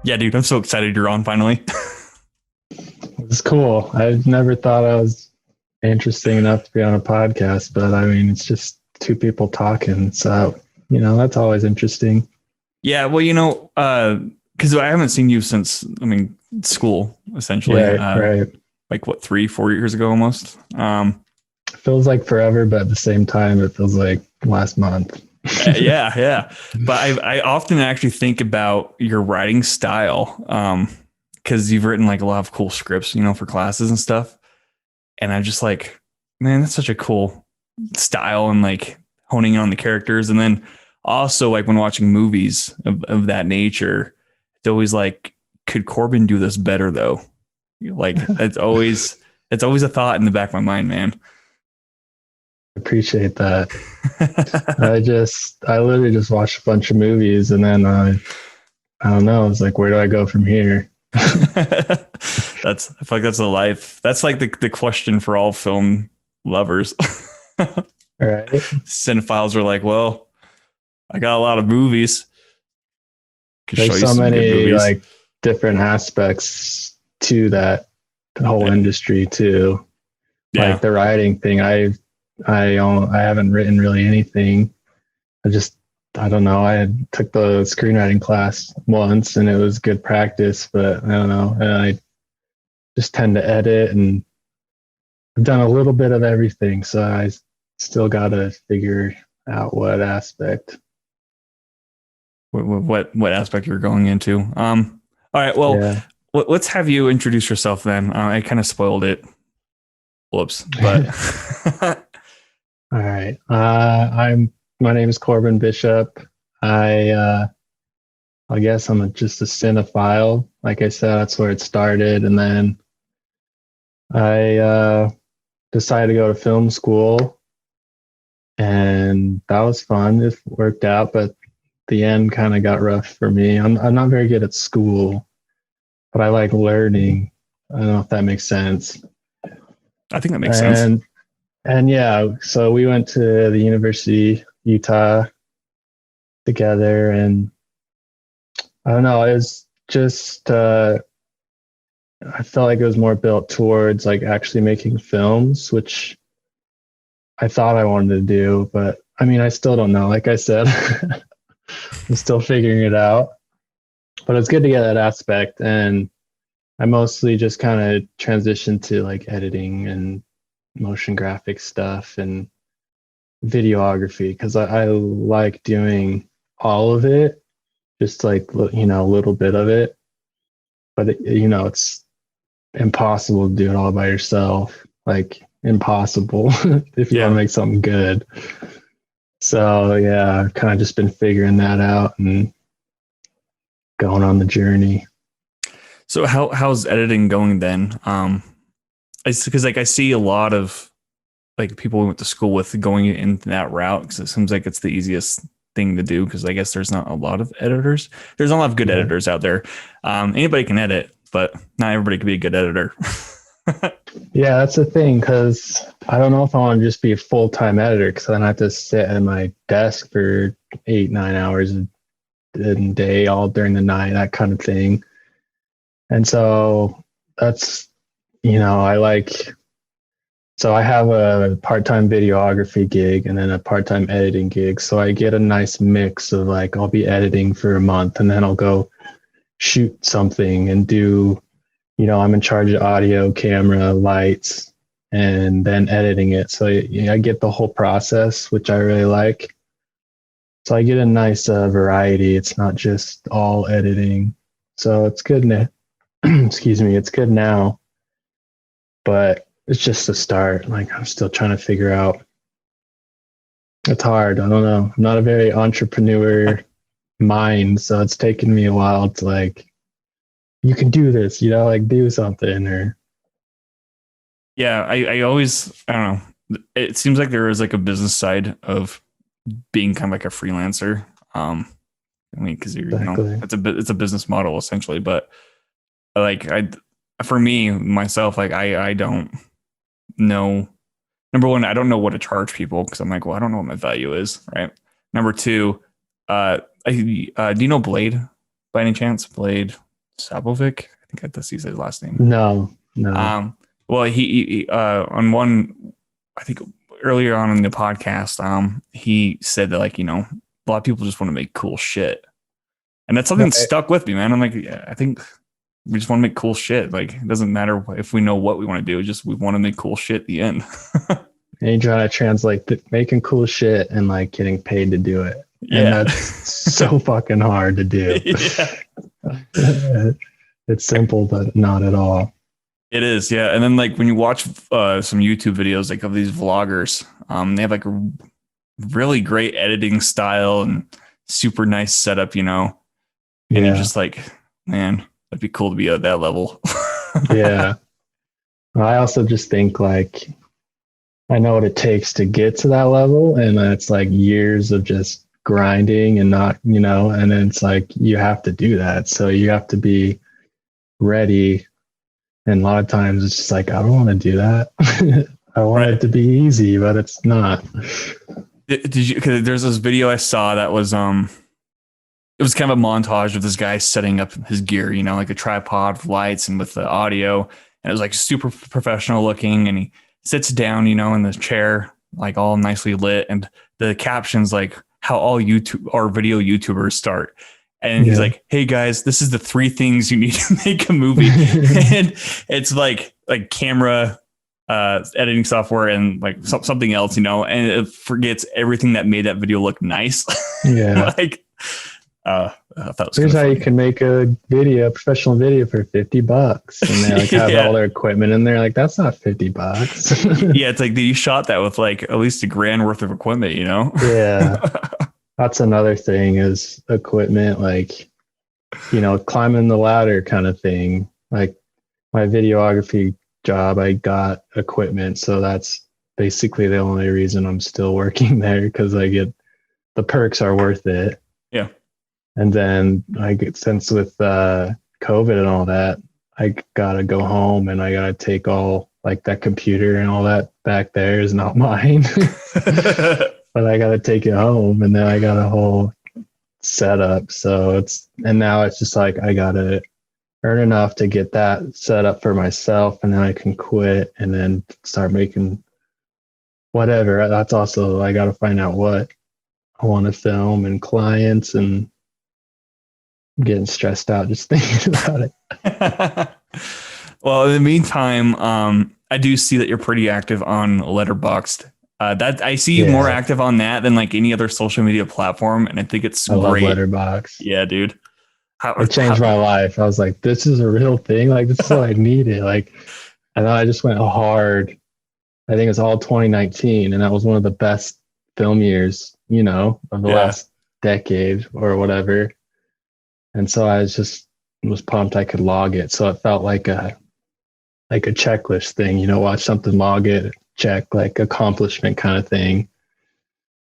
Yeah, dude, I'm so excited you're on finally. It's cool. I never thought I was interesting enough to be on a podcast, but I mean, it's just two people talking. So, that's always interesting. Yeah, well, because I haven't seen you since, school, essentially. Yeah, right. Like what, 3, 4 years ago almost. It feels like forever, but at the same time, it feels like last month. Yeah. But I often actually think about your writing style, because you've written like a lot of cool scripts, for classes and stuff. And I'm just like, man, that's such a cool style and like honing in on the characters. And then also like when watching movies of that nature, it's always like, could Corbin do this better though? Like it's always a thought in the back of my mind, man. Appreciate that. I literally just watched a bunch of movies and then I don't know. I was like, where do I go from here? I feel like that's a life. That's like the question for all film lovers. Right. Cinephiles are like, well, I got a lot of movies. Could show There's you so some good many movies. like different aspects to that whole industry too. Yeah. Like the writing thing. I haven't written really anything. I don't know. I took the screenwriting class once and it was good practice, but I don't know. And I just tend to edit and I've done a little bit of everything. So I still got to figure out what aspect. What aspect you're going into. All right. Well, Yeah. let's have you introduce yourself then. I kind of spoiled it. Whoops. But All right. My name is Corbin Bishop. I guess I'm just a cinephile. Like I said, that's where it started. And then I decided to go to film school and that was fun. It worked out, but the end kind of got rough for me. I'm not very good at school, but I like learning. I don't know if that makes sense. I think that makes sense. And yeah, so we went to the University Utah together and I don't know, it was just I felt like it was more built towards like actually making films, which I thought I wanted to do, but I mean, I still don't know. Like I said, I'm still figuring it out, but it's good to get that aspect. And I mostly just kind of transitioned to like editing and motion graphic stuff and videography because I like doing all of it, just like, a little bit of it. But, it's impossible to do it all by yourself. Like, impossible if you want to make something good. So, yeah, I've kind of just been figuring that out and going on the journey. So how's editing going then? Because like I see a lot of like people we went to school with going in that route because it seems like it's the easiest thing to do because I guess there's not a lot of editors. There's not a lot of good editors out there. Anybody can edit, but not everybody can be a good editor. Yeah, that's the thing because I don't know if I want to just be a full-time editor because then I have to sit at my desk for 8-9 hours a day all during the night, that kind of thing. And so that's, so I have a part-time videography gig and then a part-time editing gig. So I get a nice mix of like, I'll be editing for a month and then I'll go shoot something and do, I'm in charge of audio, camera, lights, and then editing it. So I get the whole process, which I really like. So I get a nice variety. It's not just all editing. So it's good. Excuse me. It's good now, but it's just a start. Like I'm still trying to figure out. It's hard. I don't know. I'm not a very entrepreneur mind. So it's taken me a while to like, you can do this, like do something or. Yeah, I always, I don't know. it seems like there is like a business side of being kind of like a freelancer. I mean, because Exactly. it's a business model essentially. But like for me myself, like I don't know. Number one, I don't know what to charge people because I'm like, well, I don't know what my value is, right? Number two, do you know Blade by any chance? Blade Sabovic, I think that's his last name. No, no. Well, he on one, I think earlier on in the podcast, he said that like a lot of people just want to make cool shit, and that's something that Right. stuck with me, man. I'm like, yeah, I think we just want to make cool shit. Like it doesn't matter if we know what we want to do, just we want to make cool shit at the end. And you try to translate making cool shit and like getting paid to do it. And Yeah. that's so fucking hard to do. Yeah. It's simple, but not at all. It is, yeah. And then like when you watch some YouTube videos like of these vloggers, they have like a really great editing style and super nice setup, and you're just like, man, that'd be cool to be at that level. Yeah. I also just think like I know what it takes to get to that level, and it's like years of just grinding and not, and then it's like you have to do that. So you have to be ready. And a lot of times it's just like I don't want to do that. I want it to be easy, but it's not. Did you? Because there's this video I saw that was it was kind of a montage of this guy setting up his gear, like a tripod with lights and with the audio, and it was like super professional looking, and he sits down, in the chair, like all nicely lit, and the captions like how all YouTube or video YouTubers start. And he's like, hey guys, this is the 3 things you need to make a movie. And it's like camera, editing software and like something else, and it forgets everything that made that video look nice. Yeah. Like, I thought here's how you can make a professional video for $50. And they like have all their equipment in there. Like, that's not $50. Yeah. It's like, you shot that with like at least $1,000 worth of equipment, Yeah. That's another thing is equipment, like, climbing the ladder kind of thing. Like my videography job, I got equipment. So that's basically the only reason I'm still working there, because I get the perks are worth it. Yeah. And then since with COVID and all that, I got to go home and I got to take all like that computer and all that back there is not mine. But I got to take it home, and then I got a whole setup. So now it's just like, I got to earn enough to get that set up for myself, and then I can quit and then start making whatever. That's also, I got to find out what I want to film and clients, and I'm getting stressed out just thinking about it. Well, in the meantime, I do see that you're pretty active on Letterboxd. That I see you more active on that than like any other social media platform, and I think it's great. Love Letterboxd. Yeah, dude. It changed my life. I was like, this is a real thing. Like, this is what I needed. Like, and then I just went hard. I think it's all 2019, and that was one of the best film years, of the last decade or whatever. And so I was pumped I could log it. So it felt like a checklist thing, watch something, log it, check, like accomplishment kind of thing.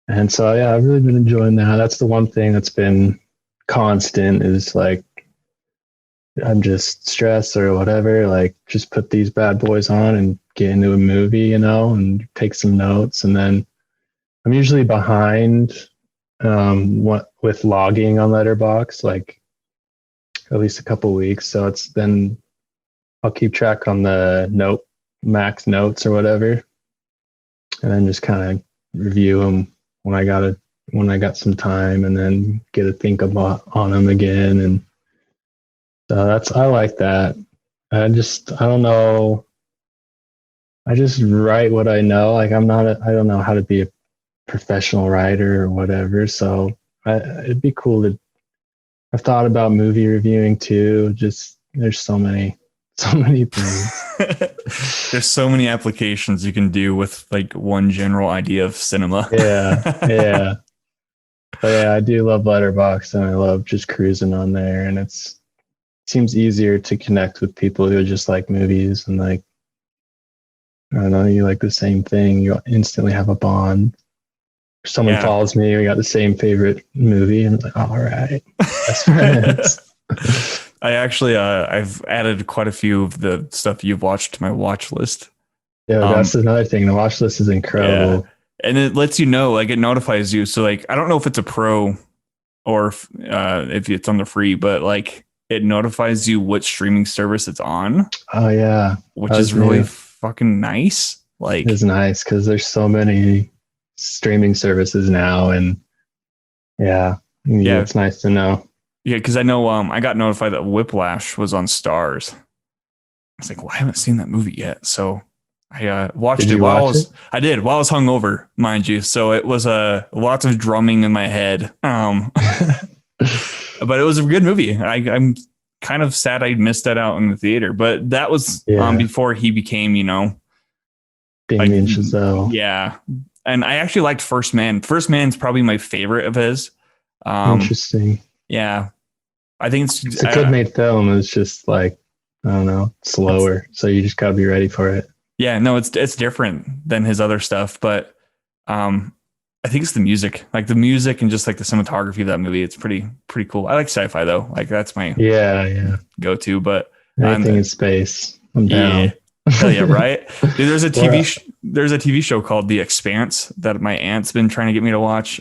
And so, yeah, I've really been enjoying that. That's the one thing that's been constant is like, I'm just stressed or whatever, like just put these bad boys on and get into a movie, and take some notes. And then I'm usually behind with logging on Letterboxd, like at least a couple weeks. So then I'll keep track on the max notes or whatever, and then just kind of review them when I got some time, and then get to think about on them again. And so I like that. I don't know. I just write what I know. Like I don't know how to be a professional writer or whatever. So it'd be cool I've thought about movie reviewing too. Just there's so many things. There's so many applications you can do with like one general idea of cinema. Yeah. But yeah, I do love Letterboxd, and I love just cruising on there, and it seems easier to connect with people who just like movies and like I don't know, you like the same thing, you instantly have a bond. Someone Yeah. follows me, we got the same favorite movie, and I'm like, all right, best friends. I actually, I've added quite a few of the stuff you've watched to my watch list. Yeah, Um, that's another thing. The watch list is yeah, incredible. and it lets you know, like it notifies you. So like, I don't know if it's a pro or if it's on the free, but like it notifies you what streaming service it's on, Oh yeah, that which is was really new. fucking nice. It's Like, nice because there's so many streaming services now, and yeah, yeah, it's nice to know. yeah, because I know I got notified that Whiplash was on Stars. I was like, well, I haven't seen that movie yet, so I watched Did it you watch it? I did while I was hungover, mind you. So it was lots of drumming in my head. But it was a good movie. I'm kind of sad I missed that out in the theater, but that was Yeah, before he became, like, Damien Chazelle. yeah. And I actually liked First Man. First Man's probably my favorite of his. Um, Interesting. yeah, I think It's a good made film. It's just like, I don't know, it's slower. So you just gotta be ready for it. yeah, no, it's different than his other stuff, but um, I think it's the music, like the music and just like the cinematography of that movie. It's pretty cool. I like sci-fi though, like that's my Yeah, yeah. go-to. But Anything in space, I'm yeah, down. hell yeah, right? Dude, Well, there's a TV show called The Expanse that my aunt's been trying to get me to watch.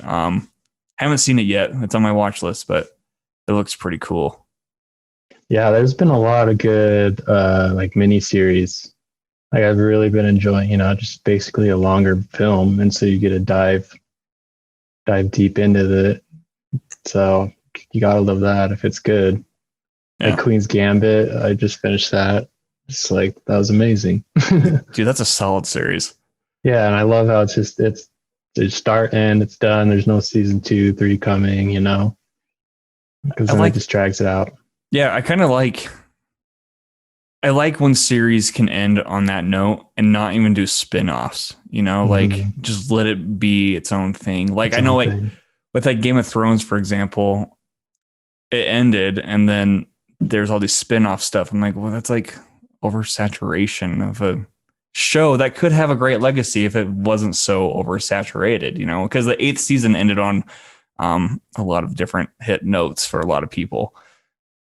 Haven't seen it yet. It's on my watch list, but it looks pretty cool. yeah, there's been a lot of good like mini series. Like I've really been enjoying, just basically a longer film, and so you get to dive deep into it. So you gotta love that if it's good. Like Yeah, Queen's Gambit, I just finished that. It's like that was amazing. dude, that's a solid series. Yeah, and I love how it's start and it's done. There's no season 2, 3 coming, because I then it like, just drags it out. yeah, I like when series can end on that note and not even do spin-offs, like Mm-hmm. just let it be its own thing. Like Its I know own like thing. with like Game of Thrones, for example, it ended and then there's all these spin-off stuff. I'm like, well, that's like oversaturation of a show that could have a great legacy if it wasn't so oversaturated, because the eighth season ended on a lot of different hit notes for a lot of people.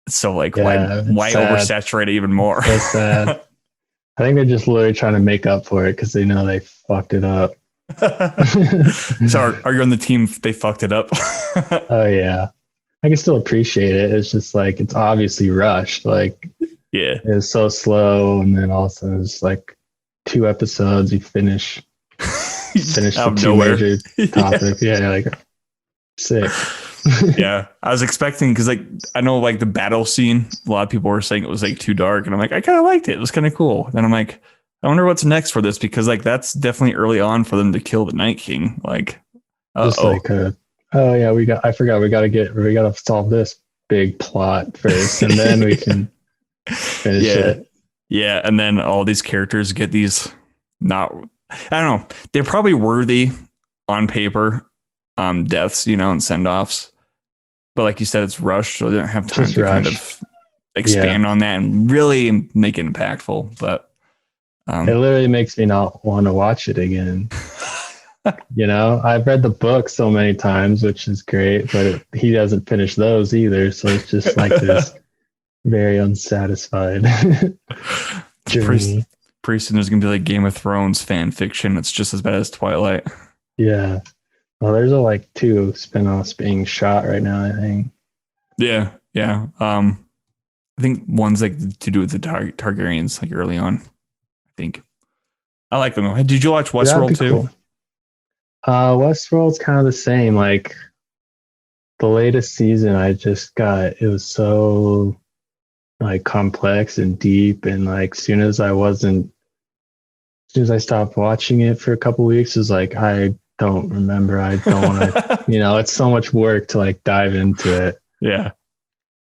So like Yeah, it's why sad. oversaturate it even more? So sad. I think they're just literally trying to make up for it because they know they fucked it up. So are you on the team they fucked it up? Oh yeah. I can still appreciate it. It's just like it's obviously rushed. Like Yeah. it's so slow, and then also it's like 2 episodes. You finish Out the of two nowhere. major topics. Yeah, like sick. Yeah. I was expecting because like I know like the battle scene, a lot of people were saying it was like too dark, and I'm like, I kind of liked it. It was kind of cool. Then I'm like, I wonder what's next for this because like that's definitely early on for them to kill the Night King. Like, Just like oh yeah, I forgot we gotta solve this big plot first, and then we can finish yeah, it. yeah, and then all these characters get these not. I don't know. They're probably worthy on paper, deaths, and send offs. But like you said, it's rushed, so they don't have time Just to kind rush. of Yeah. expand on that and really make it impactful. But It um, literally makes me not want to watch it again. I've read the book so many times, which is great, but he doesn't finish those either. So it's just like this very unsatisfied pretty, journey. pretty soon there's gonna be like Game of Thrones fan fiction. It's just as bad as Twilight. Yeah. Well, there's like 2 spinoffs being shot right now, I think. Yeah, yeah. I think one's like to do with the Targaryens, like early on. I think I like them. Did you watch That'd be Westworld too? cool. Westworld's kind of the same. Like the latest season, it was so like complex and deep, and like as soon as I stopped watching it for a couple weeks, it was like I don't remember. I don't want to. It's so much work to like dive into it. Yeah,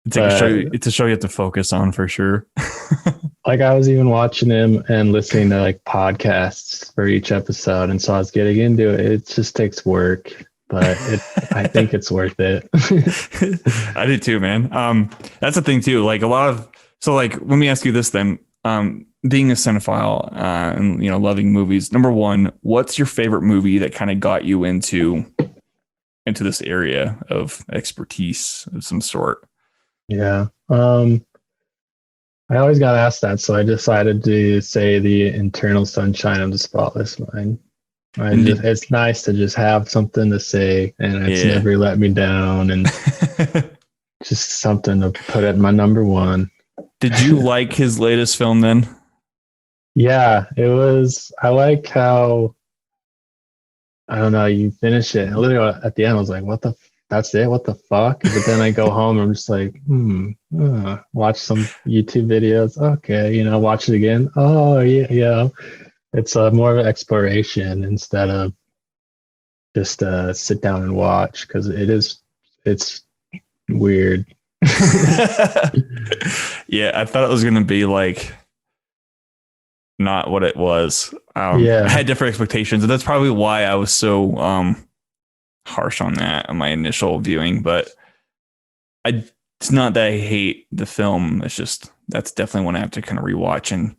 it's like a show. But It's a show you have to focus on for sure. like I was even watching him and listening to like podcasts for each episode, and so I was getting into it. It just takes work, but I think it's worth it. I did too, man. That's the thing too. Like a lot of so like let me ask you this then. being a cinephile and loving movies, number one, what's your favorite movie that kind of got you into this area of expertise of some sort? Yeah. I always got asked that, so I decided to say the Internal Sunshine of the Spotless Mind. It's nice to just have something to say, and it's never let me down, and just something to put at my number one. Did you like his latest film then? Yeah, it was. I like how, I don't know, you finish it, and literally at the end, I was like, what the that's it? What the fuck? But then I go home and I'm just like, watch some YouTube videos. Okay, watch it again. Oh, yeah. It's more of an exploration instead of just sit down and watch, because it's weird. Yeah, I thought it was going to be like not what it was. I had different expectations, and that's probably why I was so harsh on that on my initial viewing. But it's not that I hate the film. It's just that's definitely one I have to kind of rewatch, and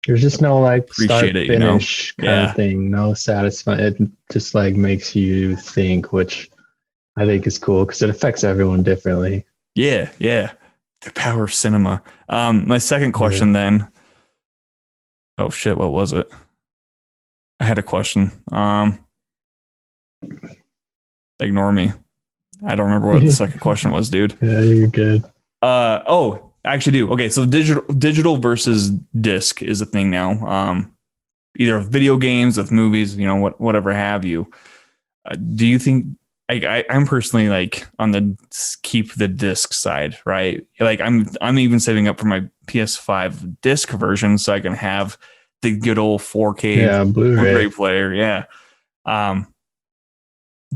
there's just no like appreciate start it, finish kind of thing. No satisfying. It just like makes you think, which I think is cool because it affects everyone differently. Yeah. The power of cinema. My second question then. Oh shit, what was it? I had a question. Ignore me. I don't remember what the second question was, dude. Yeah, you're good. I actually do. Okay, so digital versus disc is a thing now. Either with video games, with movies, whatever have you. Do you think I'm personally like on the keep the disc side, right? Like I'm even saving up for my PS5 disc version so I can have the good old 4K Blu-ray player. Yeah.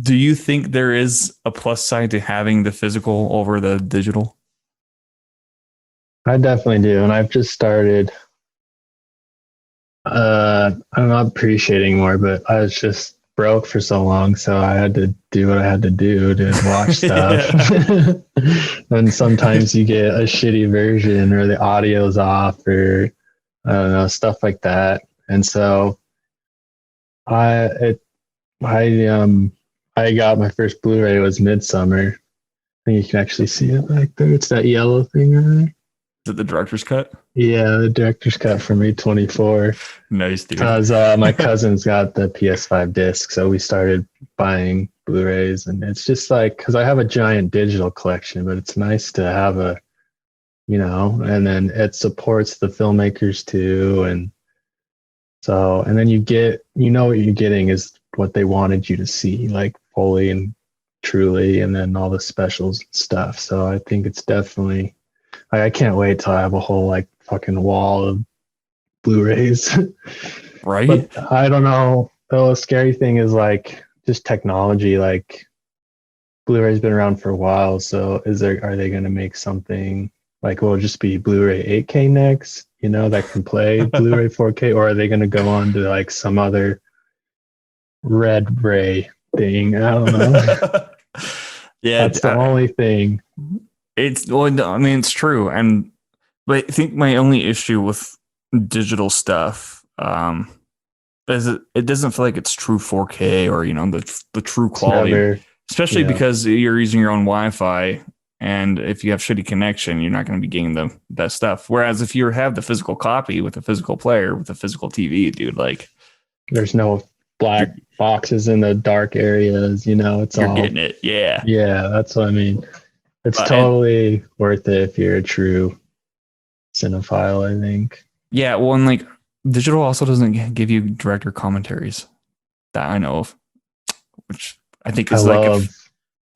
Do you think there is a plus side to having the physical over the digital? I definitely do. And I've just started, I'm not appreciating more, but I was just broke for so long. So I had to do what I had to do to watch stuff. And sometimes you get a shitty version or the audio's off or I don't know, stuff like that. And so I got my first Blu-ray was Midsummer. I think you can actually see it back there. It's that yellow thing right there. Is it the director's cut? Yeah, the director's cut from A24. Nice, dude. Because my cousin's got the PS5 disc, so we started buying Blu-rays, and it's just like, because I have a giant digital collection, but it's nice to have and then it supports the filmmakers too, and so, and then you get, what you're getting is what they wanted you to see, like fully and truly, and then all the specials and stuff. So I think it's definitely, I can't wait till I have a whole like fucking wall of Blu-rays. Right. But I don't know. The scary thing is like just technology. Like Blu-ray's been around for a while. So are they going to make something like, will it just be Blu-ray 8K next, that can play Blu-ray 4K, or are they going to go on to like some other red ray thing? I don't know. Yeah. That's the only thing. It's true. But I think my only issue with digital stuff is it doesn't feel like it's true 4K or the true quality, especially because you're using your own Wi-Fi, and if you have shitty connection, you're not going to be getting the best stuff. Whereas if you have the physical copy with a physical player with a physical TV, dude, like there's no black boxes in the dark areas, it's you're all getting it. Yeah, that's what I mean. It's totally worth it if you're a true cinephile, I think. Yeah, well, and like digital also doesn't give you director commentaries that I know of, which I think is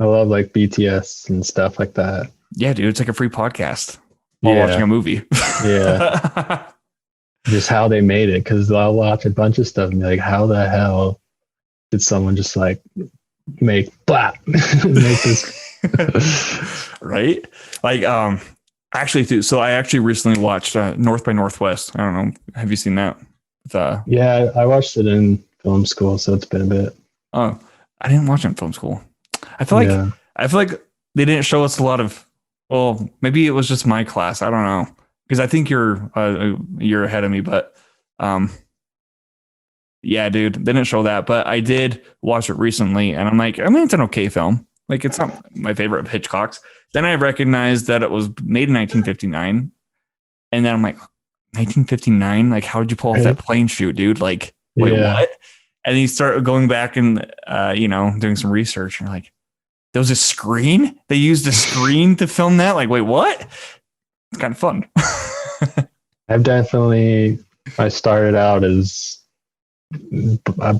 I love like BTS and stuff like that. Yeah, dude, it's like a free podcast while watching a movie. Yeah. Just how they made it, because I'll watch a bunch of stuff and be like, how the hell did someone just like make this right? Like actually too, so I actually recently watched North by Northwest. I don't know, have you seen that? Yeah, I watched it in film school, so it's been a bit. Oh, I didn't watch it in film school. I feel like they didn't show us a lot of, well, maybe it was just my class, I don't know, because I think you're ahead of me, but um, yeah, dude, they didn't show that, but I did watch it recently, and I'm like, I mean, it's an okay film. Like, it's not my favorite of Hitchcock's. Then I recognized that it was made in 1959, and then I'm like, 1959? Like, how did you pull off that Right? plane shoot, dude? Like, wait, Yeah. what? And then you start going back and doing some research, and you're like, there was a screen. They used a screen to film that. Like, wait, what? It's kind of fun. I've definitely, I started out as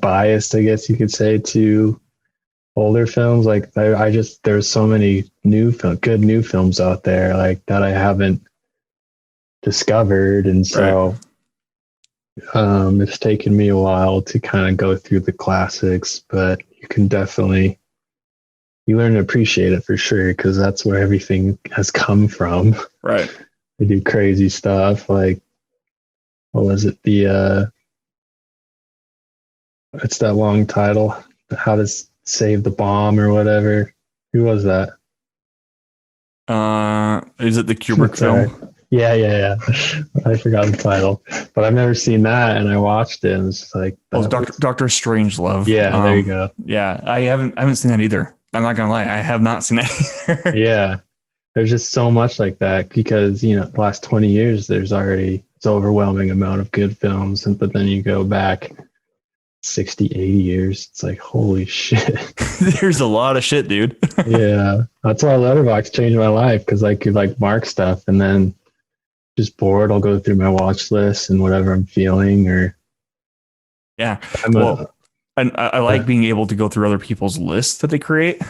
biased, I guess you could say, to older films. Like I just, there's so many good new films out there like that I haven't discovered. And Right. so it's taken me a while to kind of go through the classics, but you can definitely, you learn to appreciate it for sure, because that's where everything has come from. Right. They do crazy stuff like, what was it? It's that long title, How to Save the Bomb or whatever. Who was that? Is it the Kubrick Sorry. film? Yeah. I forgot the title, but I've never seen that, and I watched it, and it's just like, Oh, Doctor Strangelove. yeah, there you go. Yeah, I haven't seen that either. I'm not gonna lie, I have not seen that either. Yeah, there's just so much like that because the last 20 years there's already it's overwhelming amount of good films, but then you go back 60, 80 years, it's like, holy shit. There's a lot of shit, dude. Yeah, that's why Letterboxd changed my life, because I could like mark stuff, and then just bored, I'll go through my watch list and whatever I'm feeling. Or Yeah. And I like being able to go through other people's lists that they create,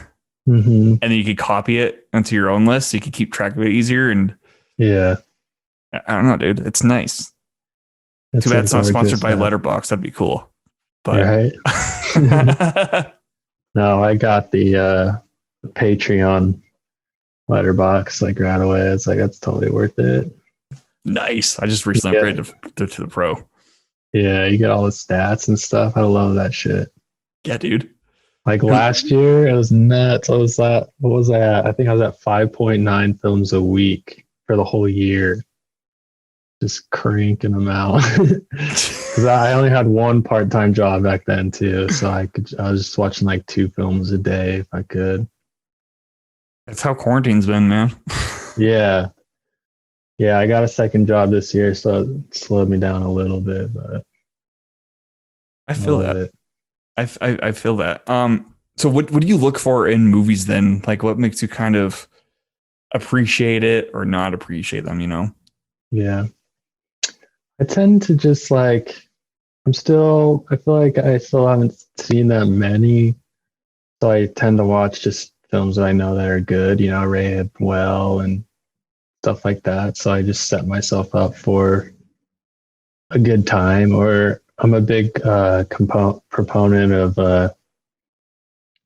mm-hmm. and then you could copy it into your own list, so you could keep track of it easier. And Yeah, I don't know, dude. It's nice. Too bad it's not sponsored by Letterboxd. That'd be cool. But right. No, I got the Patreon Letterbox like right away. It's like, that's totally worth it. Nice. I just recently upgraded to the Pro. Yeah, you get all the stats and stuff. I love that shit. Yeah, dude. Like last year, it was nuts. What was that? I think I was at 5.9 films a week for the whole year. Just cranking them out. Because I only had one part-time job back then too. So I was just watching like 2 films a day if I could. That's how quarantine's been, man. Yeah. Yeah, I got a second job this year, so it slowed me down a little bit, but I feel that. I feel that. So what do you look for in movies then? Like, what makes you kind of appreciate it or not appreciate them, Yeah. I tend to just like, I feel like I still haven't seen that many. So I tend to watch just films that I know that are good, rated well and stuff like that. So I just set myself up for a good time. Or I'm a big proponent of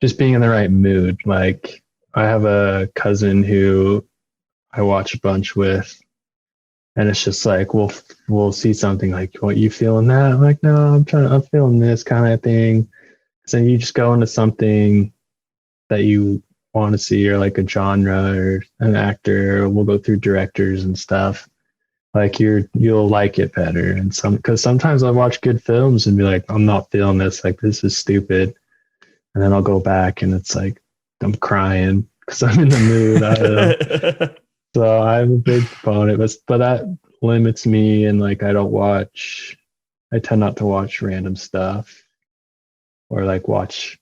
just being in the right mood. Like, I have a cousin who I watch a bunch with, and it's just like we'll see something like, "What, you feeling that?" I'm like, "No, I'm feeling this kind of thing." So you just go into something that you want to see, or like a genre or an actor. Or we'll go through directors and stuff. Like, you'll like it better. And because sometimes I watch good films and be like, "I'm not feeling this. Like, this is stupid." And then I'll go back and it's like I'm crying because I'm in the mood. I don't know. So I'm a big proponent, but that limits me. And like, I tend not to watch random stuff or like watch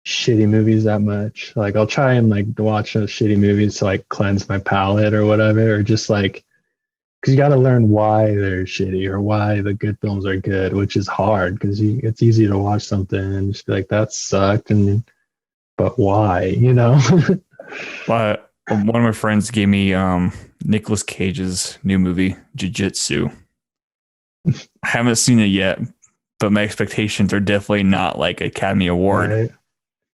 shitty movies that much. Like, I'll try and like watch shitty movies to like cleanse my palate or whatever, or just like, because you got to learn why they're shitty or why the good films are good, which is hard because it's easy to watch something and just be like, that sucked, but why, But one of my friends gave me Nicolas Cage's new movie, Jitsu. I haven't seen it yet, but my expectations are definitely not like Academy Award. Right.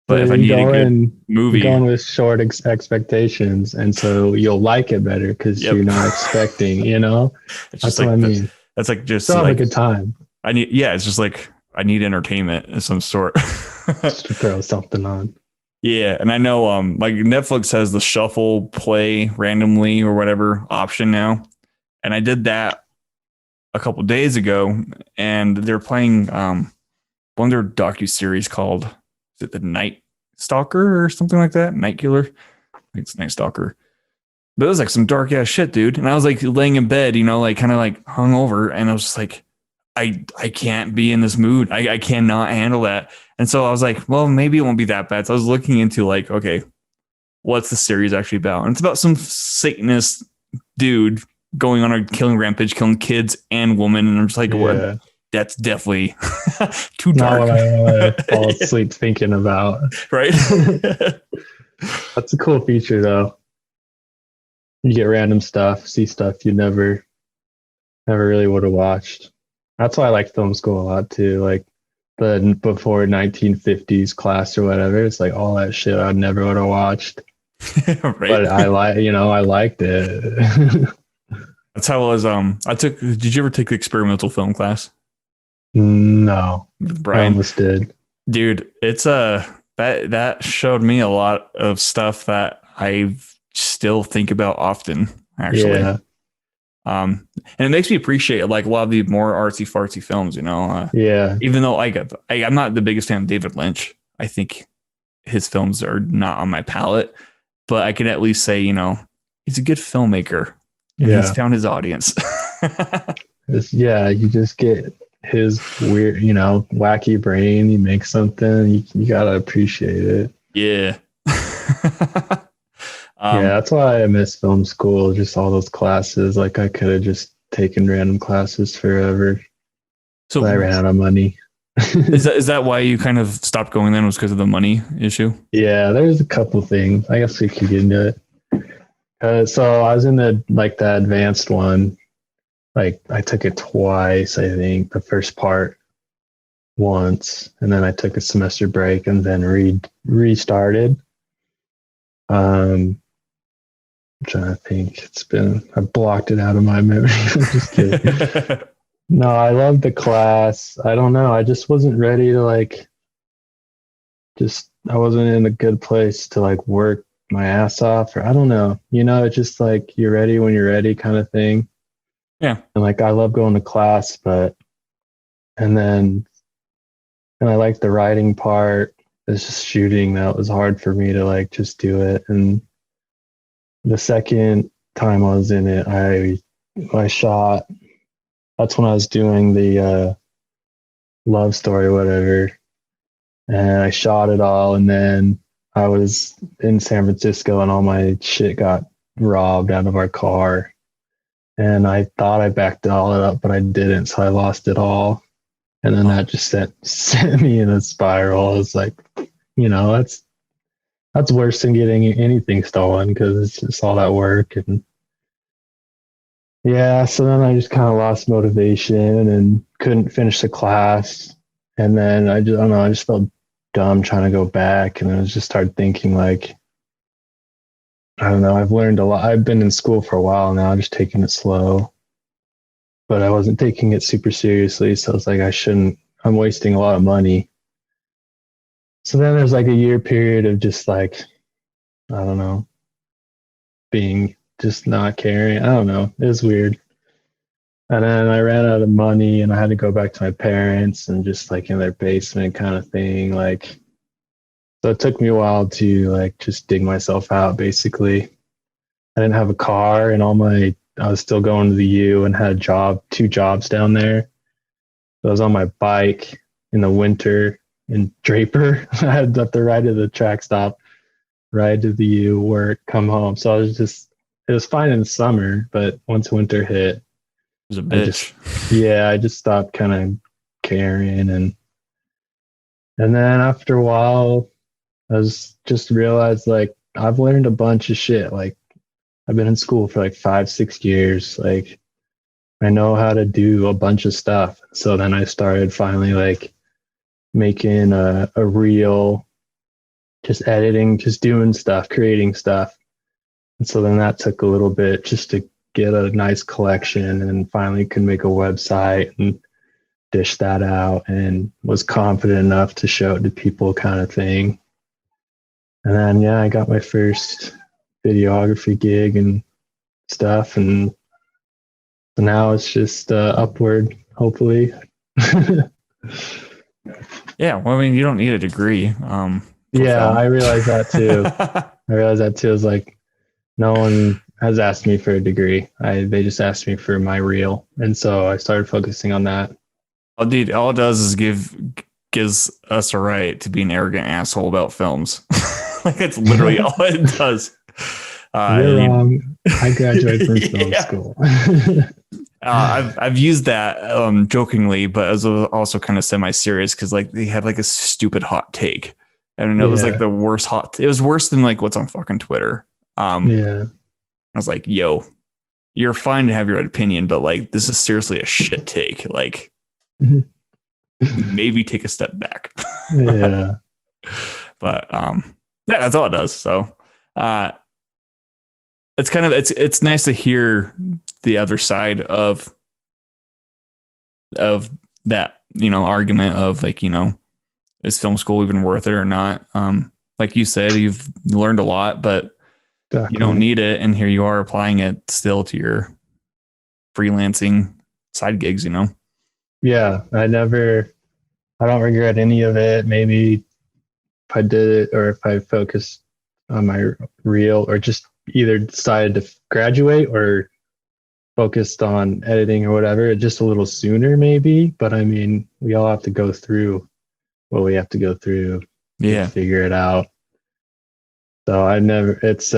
But if I need a good movie, you're going with short expectations, and so you'll like it better because you're not expecting. It's that's just like what I mean. That's like just still like have a good time. It's just like I need entertainment of some sort. Just to throw something on. Yeah, and I know like Netflix has the shuffle play randomly or whatever option now. And I did that a couple days ago, and they're playing one of their docu-series called, is it The Night Stalker or something like that? Night Killer? I think it's Night Stalker. But it was like some dark ass shit, dude. And I was like laying in bed, you know, like kind of like hungover, and I was just like, I can't be in this mood. I cannot handle that. And so I was like, well, maybe it won't be that bad. So I was looking into like, okay, what's the series actually about? And it's about some Satanist dude going on a killing rampage, killing kids and women. And I'm just like, Yeah. what? That's definitely too Not dark. what I want to fall asleep thinking about. Right? That's a cool feature, though. You get random stuff, see stuff you never really would have watched. That's why I like film school a lot too. Like the before 1950s class or whatever. It's like all that shit I never would have watched. Right. But I liked it. That's how it was. Did you ever take the experimental film class? No, With I Brian? almost did. Dude, it's that showed me a lot of stuff that I still think about often, actually. Yeah, And it makes me appreciate like a lot of the more artsy fartsy films, you know. yeah, Even though I'm not the biggest fan of David Lynch, I think his films are not on my palette, but I can at least say, you know, he's a good filmmaker and he's yeah. found his audience. Yeah, you just get his weird, wacky brain. You make something, you gotta appreciate it. Yeah. Yeah, that's why I miss film school. Just all those classes. Like I could have just taken random classes forever. So But I ran out of money. is that why you kind of stopped going then? Was because of the money issue? Yeah, there's a couple things. I guess we could get into it. So I was in the advanced one. Like I took it twice, I think. The first part once, and then I took a semester break and then restarted. I'm trying to think. I blocked it out of my memory. I'm just kidding. No, I loved the class. I don't know. I just wasn't ready to I wasn't in a good place to work my ass off, or I don't know. It's just like you're ready when you're ready kind of thing. Yeah. And I love going to class, and I like the writing part. It's just shooting that was hard for me to just do it. And the second time I was in it, I shot. That's when I was doing the love story, whatever. And I shot it all. And then I was in San Francisco and all my shit got robbed out of our car. And I thought I backed all it up, but I didn't. So I lost it all. And then that just sent me in a spiral. It's like, that's worse than getting anything stolen because it's just all that work. And yeah, so then I just kind of lost motivation and couldn't finish the class. And then I don't know, I just felt dumb trying to go back. And I just started thinking I don't know, I've learned a lot. I've been in school for a while now, just taking it slow. But I wasn't taking it super seriously. So it's like, I'm wasting a lot of money. So then there's a year period of just I don't know, being just not caring. I don't know. It was weird. And then I ran out of money and I had to go back to my parents and just in their basement kind of thing. So it took me a while to just dig myself out basically. I didn't have a car and I was still going to the U and had 2 jobs down there. So I was on my bike in the winter in Draper. I had to ride to the track stop, ride to the U, work, come home. So it was fine in the summer, but once winter hit, It was a bitch. I just stopped kind of caring. And then after a while, I just realized I've learned a bunch of shit. I've been in school for 5-6 years. I know how to do a bunch of stuff. So then I started finally making a reel, just editing, just doing stuff, creating stuff. And so then that took a little bit just to get a nice collection and finally could make a website and dish that out and was confident enough to show it to people kind of thing. And then, I got my first videography gig and stuff. And So now it's just upward, hopefully. Yeah, well, I mean, you don't need a degree for Yeah, film. I realize that too. I realize that too. Is like no one has asked me for a degree. They just asked me for my reel, and so I started focusing on that. Oh, dude, all it does is gives us a right to be an arrogant asshole about films. Like that's literally all it does. You're You, wrong. I graduated from film yeah. school. I've used that jokingly, but as also kind of semi-serious because like they had like a stupid hot take. And it was like Yeah, the worst it was worse than like what's on fucking Twitter. yeah. I was like, yo, you're fine to have your own opinion, but like this is seriously a shit take. Like maybe take a step back. Yeah. But yeah, that's all it does. So it's kind of it's nice to hear the other side of that, you know, argument of like, you know, is film school even worth it or not? Like you said, you've learned a lot, but you don't Definitely. need it, and here you are applying it still to your freelancing side gigs, you know. Yeah, I don't regret any of it. Maybe if I did it or if I focused on my reel or just either decided to graduate or focused on editing or whatever, just a little sooner maybe. But I mean, we all have to go through what we have to go through to Yeah. figure it out. So I mean, it's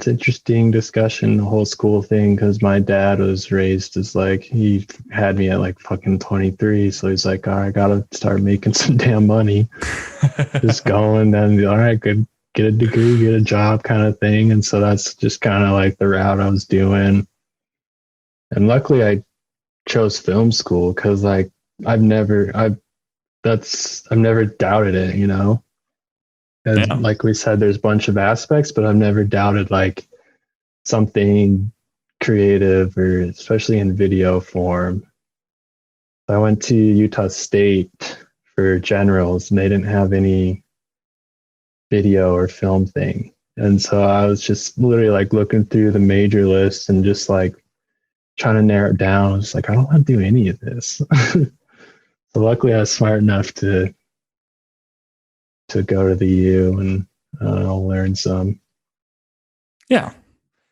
interesting discussion, the whole school thing, because my dad was raised as like, he had me at like fucking 23. So he's like, all right, I got to start making some damn money. Just going and, all right, good, get a degree, get a job kind of thing. And so that's just kind of like the route I was doing. And luckily I chose film school because like I've never, I've never doubted it, you know? As Yeah. like we said, there's a bunch of aspects, but I've never doubted like something creative or especially in video form. I went to Utah State for generals and they didn't have any video or film thing. And so I was just literally like looking through the major list and just like trying to narrow it down. I was like, I don't want to do any of this. So luckily I was smart enough to go to the U and I'll learn some. Yeah.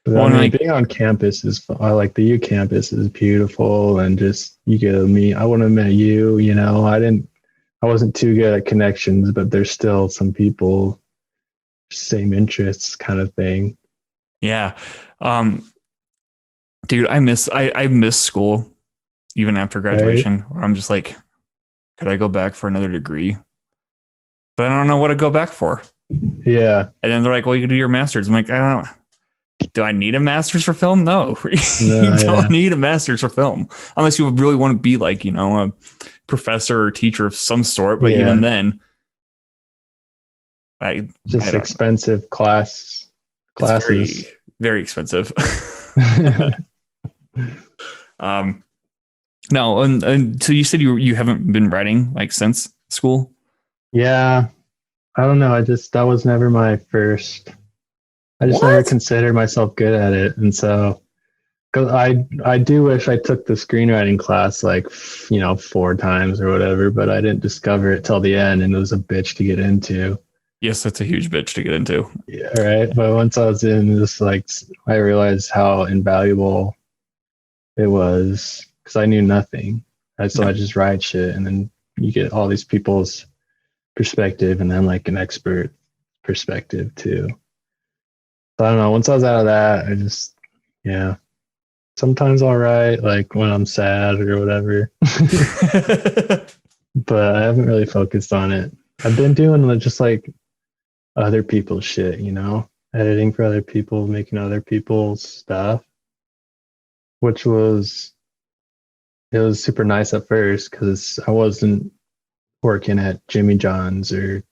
But I Well, and mean, like, being on campus is fun. I like the U campus is beautiful and just you get to meet. I would have met you. You know, I wasn't too good at connections, but there's still some people, same interests kind of thing. yeah. Um, dude, I miss school even after Right? graduation, where I'm just like, could I go back for another degree? But I don't know what to go back for. Yeah. And then they're like, well, you can do your master's. I'm like, I don't know. Do I need a master's for film? No, you No, don't yeah. need a master's for film unless you really want to be like, you know, a professor or teacher of some sort. But even Yeah. then, I Just don't. expensive It's very, classes. very expensive. um, no, and so you said you haven't been writing like since school. Yeah. I don't know. That was never my first. I just never What? considered myself good at it. And so, because I do wish I took the screenwriting class like, you know, 4 times or whatever, but I didn't discover it till the end and it was a bitch to get into. Yes, that's a huge bitch to get into. Yeah, right. But once I was in this, like, I realized how invaluable it was because I knew nothing. And so Yeah, I just write shit and then you get all these people's perspective and then like an expert perspective too. So I don't know. Once I was out of that, yeah, sometimes I'll write like when I'm sad or whatever, but I haven't really focused on it. I've been doing just like other people's shit, you know, editing for other people, making other people's stuff, which it was super nice at first because I wasn't working at Jimmy John's or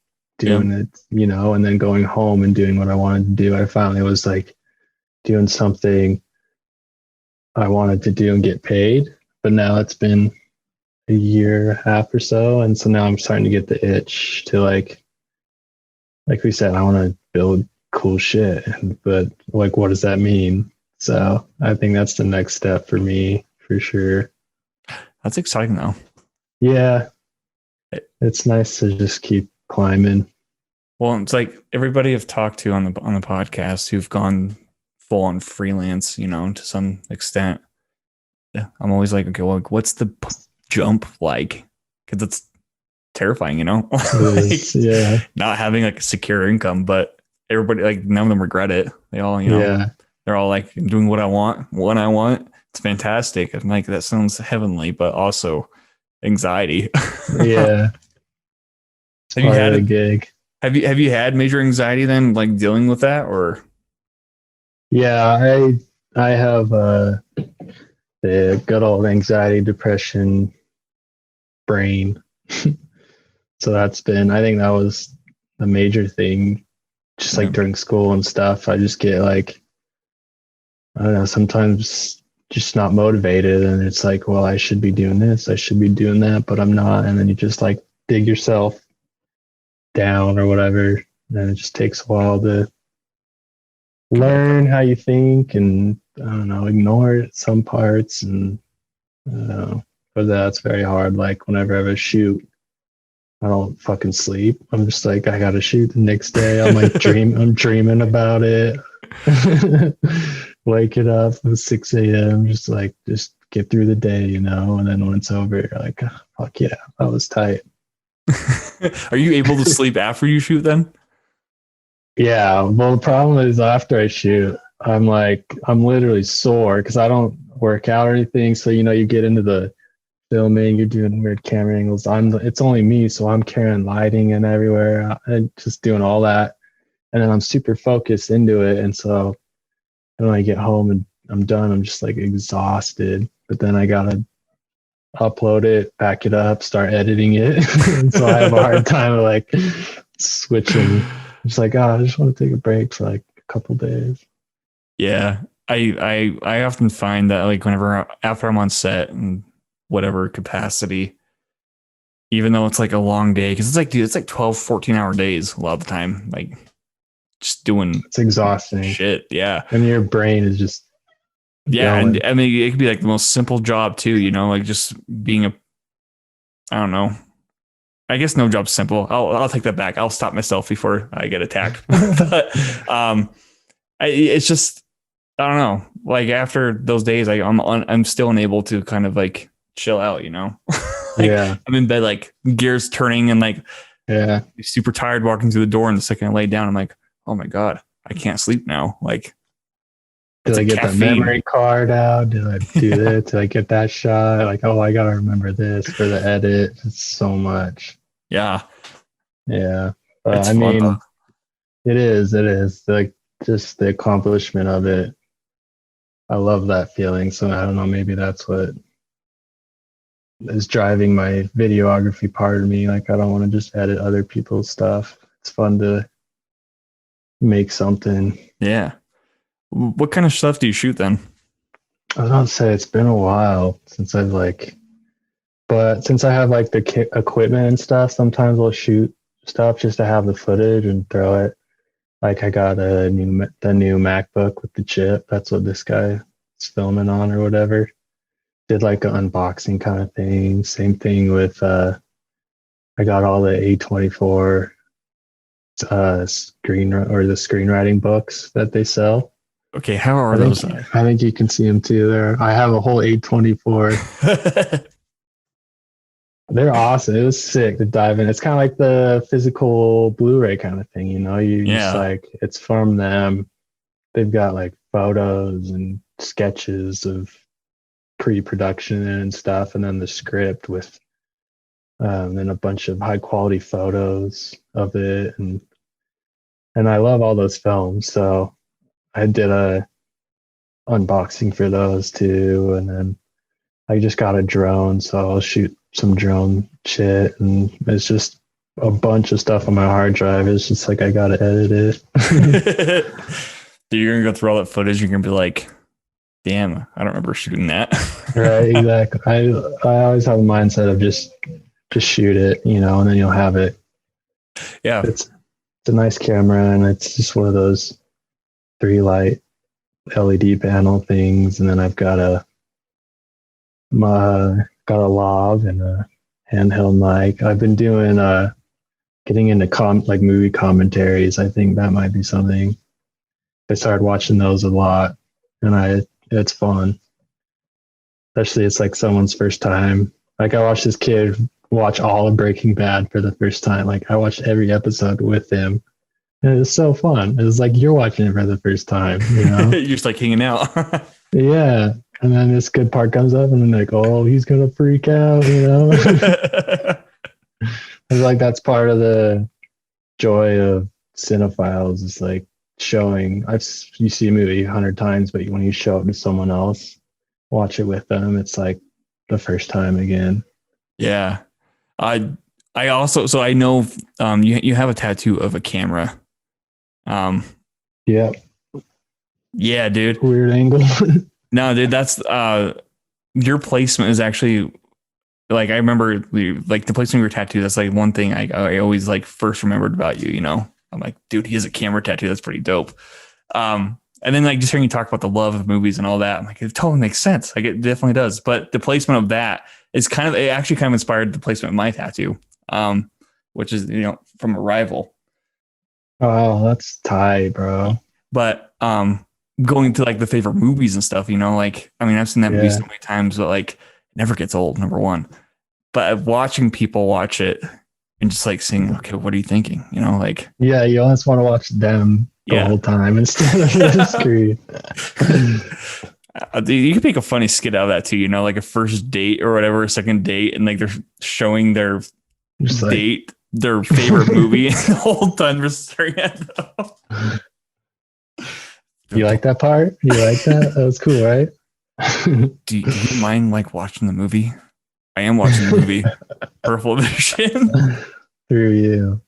yeah, doing it, you know, and then going home and doing what I wanted to do. I finally was like doing something I wanted to do and get paid. But now it's been a year and a half or so. And so now I'm starting to get the itch to like we said, I want to build cool shit. But like, what does that mean? So I think that's the next step for me for sure. That's exciting though. Yeah, it's nice to just keep climbing. Well, it's like everybody I've talked to on the podcast who've gone full on freelance, to some extent. Yeah, I'm always like, okay, well, like, what's the jump like? Because it's terrifying, It like is, yeah, not having like a secure income. But everybody, like, none of them regret it. They all, yeah, they're all like doing what I want when I want. It's fantastic. I'm like, that sounds heavenly, but also anxiety. yeah. It's Have you part of the had gig. have you had major anxiety then, like dealing with that, or? Yeah, I have the good old anxiety, depression brain. So that's been, I think that was the major thing. Just like Yeah. during school and stuff, I just get like, I don't know, sometimes just not motivated. And it's like, well, I should be doing this, I should be doing that, but I'm not. And then you just like dig yourself down or whatever. And it just takes a while to learn how you think and, I don't know, ignore some parts. And I don't know, but that's very hard. Like whenever I have a shoot, I don't fucking sleep. I'm just like, I gotta shoot the next day. I'm dreaming about it. Waking up at 6 a.m. Just get through the day, and then when it's over, you're like, oh, fuck yeah, that was tight. Are you able to sleep after you shoot then? Yeah. Well, the problem is after I shoot, I'm literally sore because I don't work out or anything. So, you get into the filming, you're doing weird camera angles. It's only me, so I'm carrying lighting and everywhere and just doing all that. And then I'm super focused into it. And so when I get home and I'm done, I'm just like exhausted. But then I gotta upload it, back it up, start editing it. And so I have a hard time like switching. Just like, oh, I just want to take a break for like a couple days. Yeah. I often find that like whenever after I'm on set in whatever capacity, even though it's like a long day, because it's like, dude, it's like 12, 14-hour days a lot of the time. Like just doing It's exhausting. shit. Yeah. And your brain is just Yeah. And going. I mean, it could be like the most simple job too, like just being I don't know. I guess no job's simple. I'll take that back. I'll stop myself before I get attacked. But it's just, I don't know. Like after those days, I'm still unable to kind of like chill out, like Yeah. I'm in bed, like gears turning and like Yeah. super tired walking through the door. And the second I lay down, I'm like, oh my God, I can't sleep now. Like Did it's I like get the caffeine. memory card out? Did I do this? Did I get that shot? Like, oh, I gotta remember this for the edit. It's so much. Yeah. Yeah. It's I fun though. mean, it is. It is. Like just the accomplishment of it. I love that feeling. So I don't know, maybe that's what is driving my videography part of me. Like I don't want to just edit other people's stuff. It's fun to make something. Yeah. What kind of stuff do you shoot then? I was about to say it's been a while since but since I have like the equipment and stuff, sometimes I'll shoot stuff just to have the footage and throw it. Like I got the new MacBook with the chip. That's what this guy is filming on or whatever. Did like an unboxing kind of thing. Same thing with I got all the A24 the screenwriting books that they sell. Okay, how are I think those? I think you can see them too there. I have a whole A24. They're awesome. It was sick to dive in. It's kind of like the physical Blu-ray kind of thing, You just Yeah. like it's from them. They've got like photos and sketches of pre-production and stuff, and then the script with and a bunch of high quality photos of it, and I love all those films. So I did a unboxing for those too, and then I just got a drone, so I'll shoot some drone shit, and it's just a bunch of stuff on my hard drive. It's just like I gotta edit it. Dude, you're gonna go through all that footage. You're gonna be like, "Damn, I don't remember shooting that." Right, exactly. I always have a mindset of just shoot it, and then you'll have it. Yeah, It's a nice camera, and it's just one of those 3 light LED panel things, and then I've got a lav and a handheld mic. I've been doing getting into like movie commentaries. I think that might be something. I started watching those a lot, and it's fun. Especially it's like someone's first time. Like I watched this kid watch all of Breaking Bad for the first time. Like I watched every episode with him. And it was so fun. It was like you're watching it for the first time, you know? You're just like hanging out. Yeah. And then this good part comes up and I'm like, oh, he's gonna freak out, you know? It's like that's part of the joy of cinephiles is like showing you see a movie 100 times, but when you show it to someone else, watch it with them, it's like the first time again. Yeah. I also, so I know you have a tattoo of a camera. Yeah. Yeah, dude. Weird angle. No, dude, that's your placement is actually like I remember like the placement of your tattoo. That's like one thing I always like first remembered about you. You know, I'm like, dude, he has a camera tattoo. That's pretty dope. And then like just hearing you talk about the love of movies and all that, I'm like, it totally makes sense. Like it definitely does. But the placement of that is it actually kind of inspired the placement of my tattoo, which is from Arrival. Oh, that's tight, bro. But going to like the favorite movies and stuff, like I mean, I've seen that movie so many times, but like it never gets old, number one. But watching people watch it and just like seeing, okay, what are you thinking? Like you always want to watch them the whole time instead of the screen. You can make a funny skit out of that too, like a first date or whatever, a second date, and like they're showing their date, their favorite movie, and the whole time they're staring at them. You like that part? You like that? That was cool, right? Do you mind like watching the movie? I am watching the movie. Purple Vision. Through you.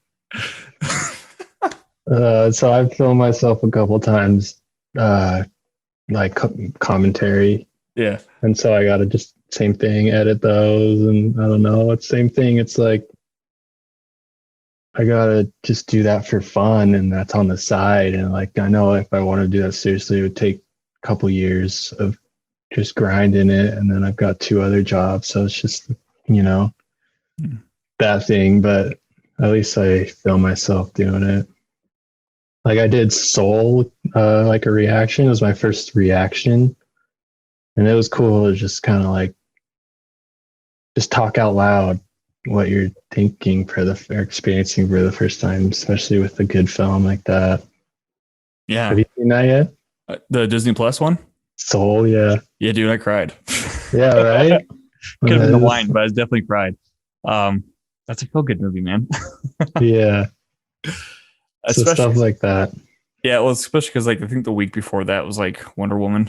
So I've filmed myself a couple times, like commentary. Yeah. And so I got to just same thing, edit those. And I don't know, it's same thing. It's like, I gotta just do that for fun, and that's on the side. And like, I know if I want to do that seriously, it would take a couple years of just grinding it. And then I've got 2 other jobs, so it's just that thing. But at least I film myself doing it. Like I did Soul, like a reaction. It was my first reaction, and it was cool to just kind of like just talk out loud what you're thinking or experiencing for the first time, especially with a good film like that. Yeah. Have you seen that yet? The Disney Plus one? Soul, yeah. Yeah, dude, I cried. Yeah, right? Could have been the wine, but I definitely cried. That's a feel good movie, man. Yeah. So stuff like that. Yeah, well, especially because like I think the week before that was like Wonder Woman.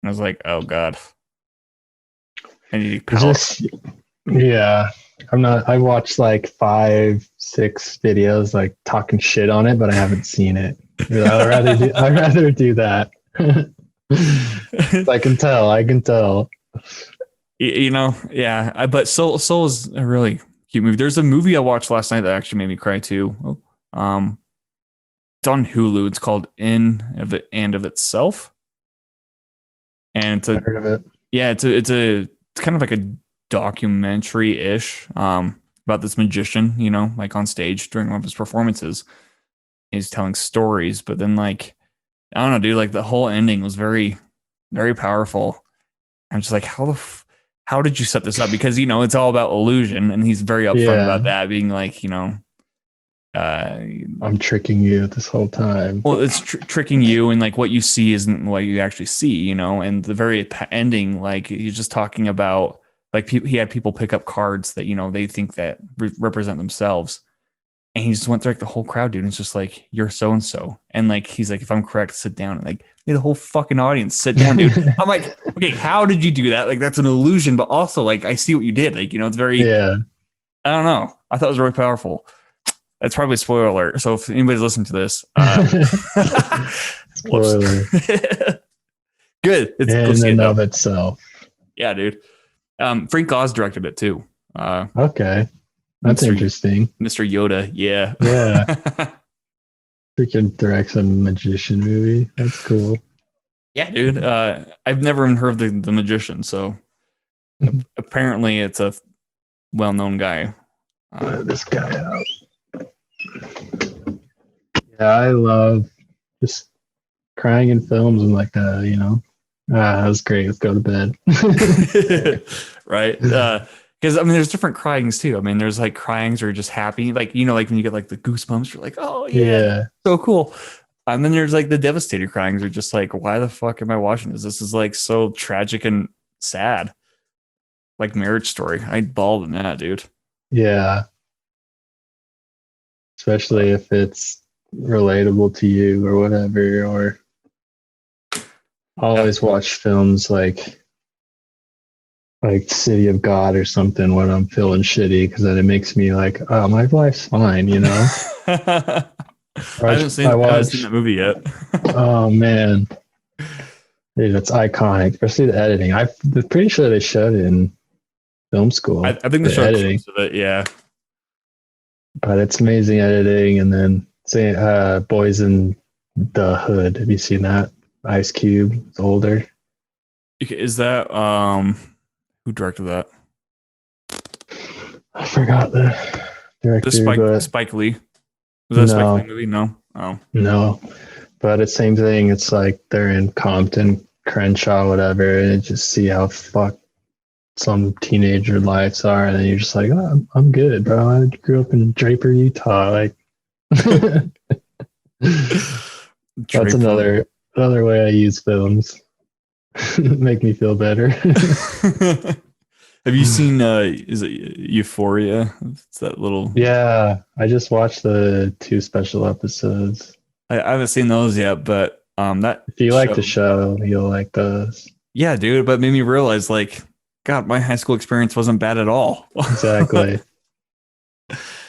And I was like, oh God. I need power. Yeah. I watched like 5-6 videos like talking shit on it, but I haven't seen it. I'd rather do that. I can tell. Yeah. But Soul is a really cute movie. There's a movie I watched last night that actually made me cry too. It's on Hulu. It's called In of It and of Itself. And I heard of it. Yeah, it's kind of like a documentary-ish about this magician, like on stage during one of his performances. He's telling stories, but then like I don't know, dude, like the whole ending was very, very powerful. I'm just like, how did you set this up? Because it's all about illusion, and he's very upfront about that, being like, I'm tricking you this whole time. Well, it's tricking you, and like what you see isn't what you actually see, and the very ending, like he's just talking about like he had people pick up cards that they think that represent themselves, and he just went through like the whole crowd, dude, and it's just like, you're so and so, and like he's like, if I'm correct, sit down, and like the whole fucking audience sit down, dude. I'm like, okay, how did you do that? Like that's an illusion, but also like I see what you did, like it's very I don't know, I thought it was really powerful. That's probably a spoiler alert. So if anybody's listening to this, spoiler. Good. It's in and of itself. Yeah, dude. Frank Oz directed it too. Okay, that's interesting. Mr. Yoda. Yeah. Yeah. freaking directs a magician movie. That's cool. Yeah, dude. I've never even heard of the magician, so apparently it's a well-known guy. This guy out. Yeah, I love just crying in films and like that, you know. That was great. Let's go to bed. Right? Because I mean, there's different cryings too. I mean, there's like cryings or just happy, like like when you get like the goosebumps, you're like, oh yeah, so cool. And then there's like the devastated cryings are just like, why the fuck am I watching this? This is like so tragic and sad. Like Marriage Story. I bawled in that, dude. Yeah. Especially if it's relatable to you or whatever. Or I always watch films like City of God or something when I'm feeling shitty, because then it makes me like, oh, my life's fine, you know. I haven't seen that movie yet. Oh man, dude, it's iconic, especially the editing. I'm pretty sure they showed it in film school. I think the show editing of it, yeah. But it's amazing editing. And then say Boys in the Hood. Have you seen that? Ice Cube. It's older. Is that who directed that? I forgot the director. Spike Lee. Was that a Spike Lee movie? No. Oh. No. But it's same thing. It's like they're in Compton, Crenshaw, whatever, and just see how fucked some teenager lives are, and then you're just like, oh, I'm good, bro. I grew up in Draper, Utah. Like, that's another way I use films. Make me feel better. Have you seen is it Euphoria? It's that little. Yeah, I just watched the 2 special episodes. I haven't seen those yet, but that if you like the show, you'll like those. Yeah, dude, but it made me realize, like, God, my high school experience wasn't bad at all. Exactly.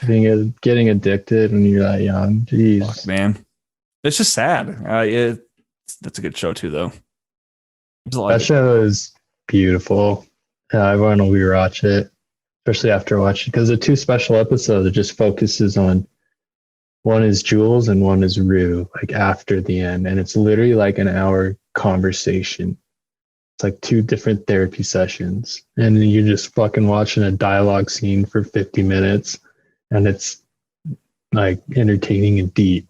Getting addicted when you're that young. Jeez. Fuck, man. It's just sad. That's a good show too, though. That show is beautiful. I want to rewatch it, especially after watching, because the 2 special episodes, it just focuses on, one is Jules and one is Rue, like after the end. And it's literally like an hour conversation. It's like 2 different therapy sessions. And then you're just fucking watching a dialogue scene for 50 minutes. And it's like entertaining and deep.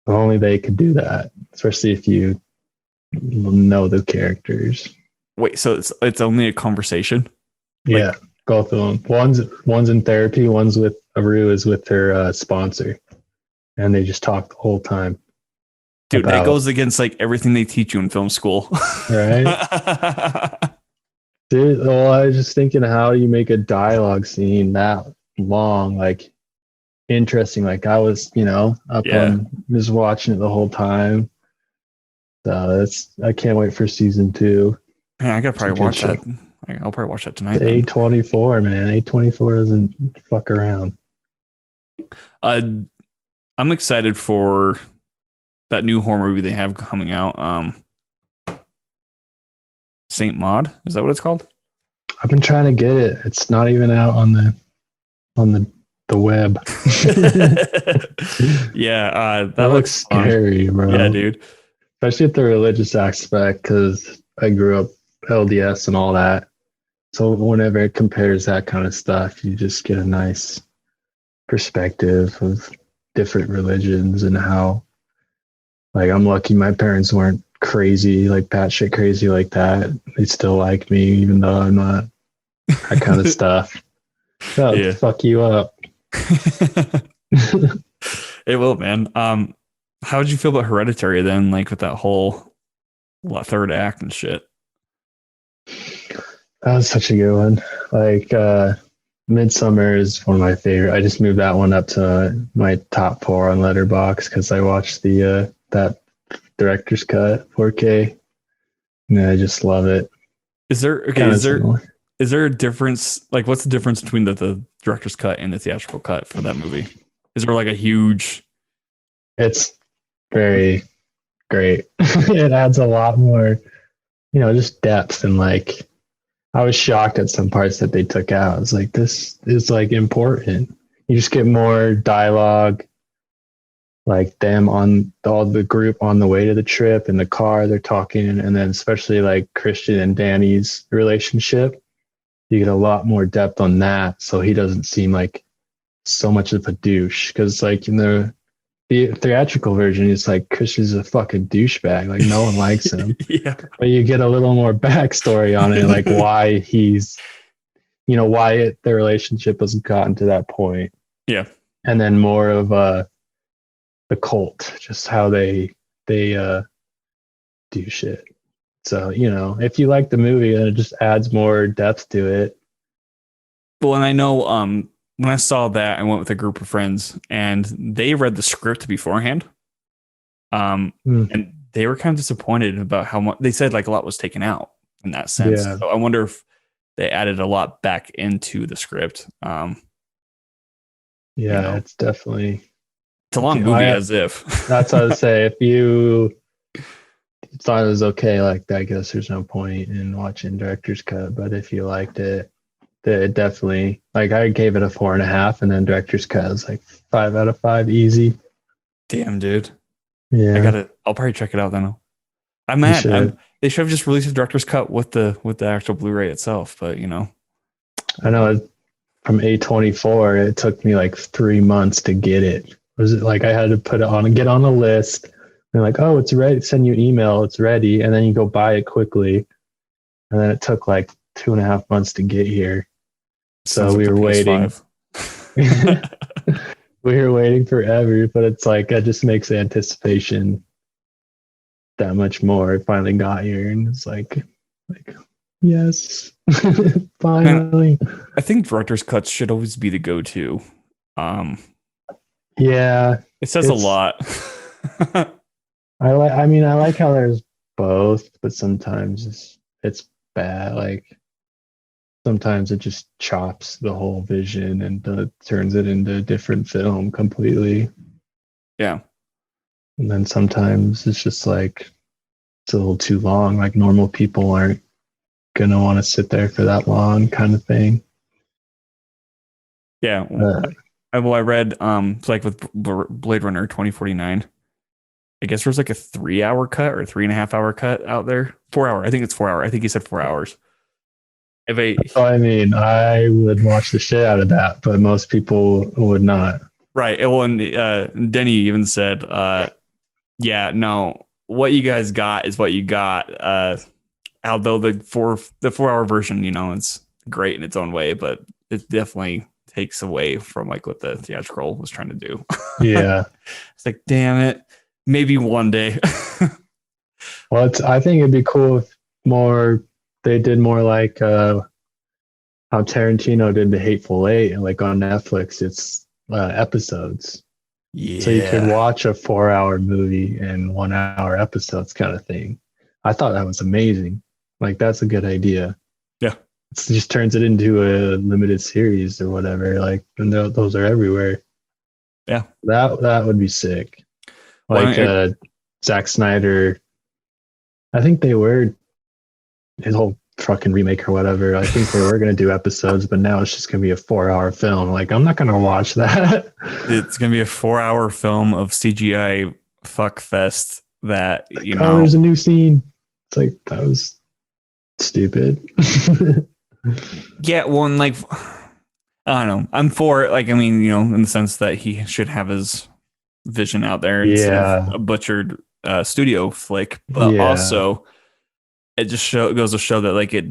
Only they could do that, especially if you know the characters. Wait, so it's only a conversation? Yeah, both of them. One's in therapy. One's with Rue is with her sponsor, and they just talk the whole time. Dude, that goes against like everything they teach you in film school, right? Dude, well, I was just thinking, how do you make a dialogue scene that long, like interesting? Like I was, up on just watching it the whole time. So I can't wait for season 2. Man, I gotta probably watch that. I'll probably watch that tonight. A24, man. A24 doesn't fuck around. I'm excited for that new horror movie they have coming out. Saint Maud, is that what it's called? I've been trying to get it. It's not even out on the web. Yeah, that looks scary, bro. Yeah, dude. Especially with the religious aspect, because I grew up LDS and all that. So whenever it compares that kind of stuff, you just get a nice perspective of different religions and how, like, I'm lucky my parents weren't crazy, like batshit crazy like that. They still like me, even though I'm not that kind of stuff. Oh, fuck you up. It will, man. How did you feel about Hereditary then? Like with that whole third act and shit. That was such a good one. Like Midsummer is one of my favorite. I just moved that one up to my top 4 on Letterboxd because I watched the that director's cut 4K. And I just love it. Is there a difference? Like, what's the difference between the director's cut and the theatrical cut for that movie? Is there like a huge? It's very great. It adds a lot more, just depth, and like I was shocked at some parts that they took out. I was like, this is like important. You just get more dialogue, like them on all the group on the way to the trip in the car, they're talking, and then especially like Christian and Danny's relationship, you get a lot more depth on that. So he doesn't seem like so much of a douche, because like in the theatrical version, it's like Christian's a fucking douchebag. Like no one likes him. Yeah. But you get a little more backstory on it, like why he's, the relationship has gotten to that point. Yeah. And then more of the cult, just how they do shit. So, if you like the movie, then it just adds more depth to it. Well, and I know when I saw that, I went with a group of friends and they read the script beforehand. And they were kind of disappointed about how much they said, like a lot was taken out in that sense. Yeah. So I wonder if they added a lot back into the script. It's definitely, it's a long movie as if. That's what I would say. If you thought it was okay, like I guess there's no point in watching director's cut. But if you liked it, it definitely, like I gave it a 4.5, and then director's cut was like 5 out of 5 easy. Damn, dude. Yeah, I'll probably check it out then. I'm mad. They should have just released a director's cut with the actual Blu-ray itself, but I know from A24, it took me like 3 months to get it. Was it like I had to put it on and get on a list? They're like, oh, it's ready. Send you email, it's ready, and then you go buy it quickly. And then it took like 2.5 months to get here. So we were waiting. We were waiting forever, but it's like it just makes the anticipation that much more. It finally got here, and it's like yes, finally. Man, I think director's cuts should always be the go-to. Yeah, it says a lot. I like how there's both, but sometimes it's bad. Like sometimes it just chops the whole vision and turns it into a different film completely. Yeah. And then sometimes it's just like it's a little too long. Like normal people aren't gonna want to sit there for that long, kind of thing. Yeah. I read it's like with Blade Runner 2049. I guess there's like a 3-hour cut or 3.5-hour cut out there. 4 hour. I think it's 4 hour. I think he said 4 hours. I would watch the shit out of that, but most people would not. Right. Well, and Denny even said, yeah, no, what you guys got is what you got. Although the 4-hour version, it's great in its own way, but it definitely takes away from like what the theatrical was trying to do. Yeah. It's like, damn it. Maybe one day. Well, I think it'd be cool if they did more like how Tarantino did The Hateful Eight, and like on Netflix, it's episodes. Yeah. So you could watch a 4-hour movie in 1-hour episodes, kind of thing. I thought that was amazing. Like that's a good idea. Yeah. It just turns it into a limited series or whatever. Like, and those are everywhere. Yeah. That would be sick. Like Zack Snyder, I think they were his whole fucking remake or whatever. I think they were going to do episodes, but now it's just going to be a 4-hour film. Like, I'm not going to watch that. It's going to be a 4-hour film of CGI fuck fest that, Oh, there's a new scene. It's like, that was stupid. Yeah, well, and like, I don't know. I'm for it. Like, I mean, in the sense that he should have his vision out there instead of a butchered studio flick, but also it just goes to show that like it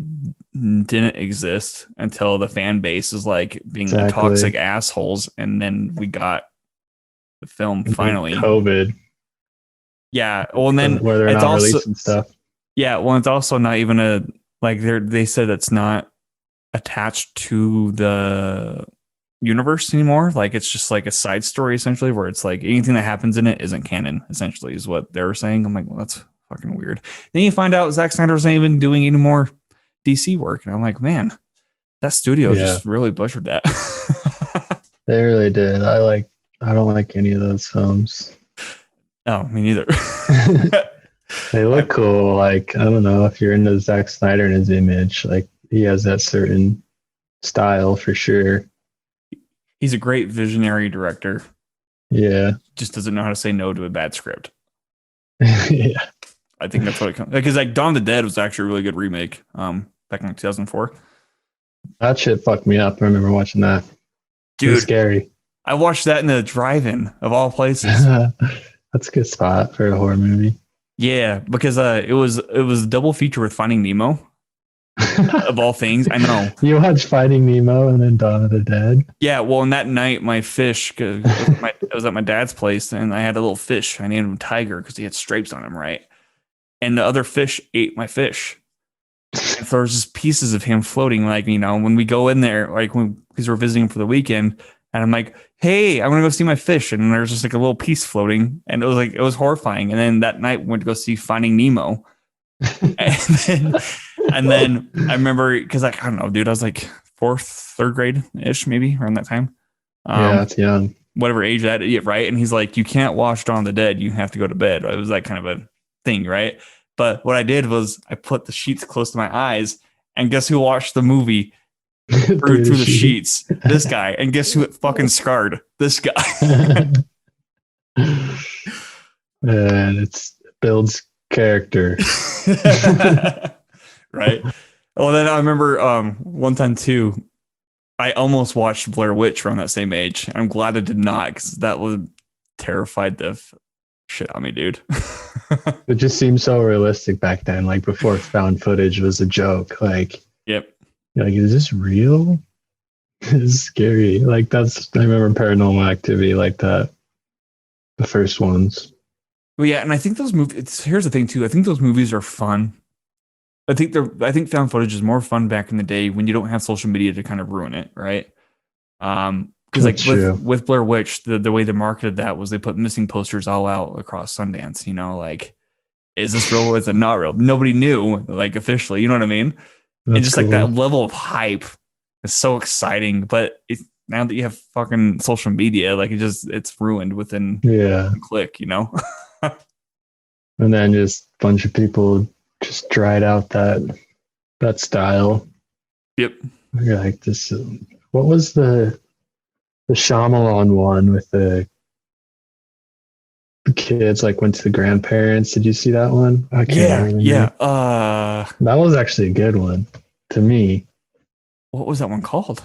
didn't exist until the fan base is like being toxic assholes, and then we got the film finally. COVID. Yeah, well, and then where they're not releasing stuff. Yeah, well, it's also not even they said it's not attached to the universe anymore. Like it's just like a side story essentially, where it's like anything that happens in it isn't canon, essentially, is what they were saying. I'm like, well, that's fucking weird. Then you find out Zack Snyder wasn't even doing any more DC work, and I'm like, man, that studio just really butchered that. They really did. I don't like any of those films. Oh, me neither. They look cool. Like, I don't know if you're into Zack Snyder and his image. Like, he has that certain style for sure. He's a great visionary director. Yeah. Just doesn't know how to say no to a bad script. Yeah. I think that's what it comes because like Dawn of the Dead was actually a really good remake. Back in like 2004. That shit fucked me up. I remember watching that. It was Dude, scary. I watched that in the drive-in of all places. That's a good spot for a horror movie. Yeah, because it was a double feature with Finding Nemo of all things. I know. You watch Finding Nemo and then Dawn of the Dead. Yeah, well, and that night my fish, 'cause I was at my dad's place and I had a little fish. I named him Tiger because he had stripes on him, right? And the other fish ate my fish. And so there's just pieces of him floating, like, when we go in there, like because we're visiting for the weekend, and I'm like, hey, I'm gonna go see my fish. And there's just like a little piece floating, and it was horrifying. And then that night we went to go see Finding Nemo. And then I remember because like, I don't know, dude, I was like fourth, third grade ish, maybe around that time. Yeah, that's young. Whatever age that is, right? And he's like, you can't watch Dawn of the Dead, you have to go to bed. It was like kind of a thing, right? But what I did was I put the sheets close to my eyes, and guess who watched the movie through the sheets? This guy. And guess who it fucking scarred? This guy. And it builds character. Right. Well, then I remember one time too, I almost watched Blair Witch around that same age. I'm glad I did not, because that would terrified the shit on me, dude. It just seemed so realistic back then, like before found footage was a joke. Like, Yep. you're like, is this real? It's scary. Like I remember Paranormal Activity like that. The first ones. Well, yeah, and I think those movies. Here's the thing too. I think those movies are fun. I think found footage is more fun back in the day when you don't have social media to kind of ruin it, right? Because like with Blair Witch, the way they marketed that was they put missing posters all out across Sundance. Like, is this real or is it not real? Nobody knew, like, officially. You know what I mean? That's and just cool. Like that level of hype is so exciting. But now that you have fucking social media, like it's ruined within a click. And then just a bunch of people just dried out that style. Yep. You're like, this. What was the Shyamalan one with the kids like went to the grandparents? Did you see that one? I can't remember. Yeah. That was actually a good one to me. What was that one called?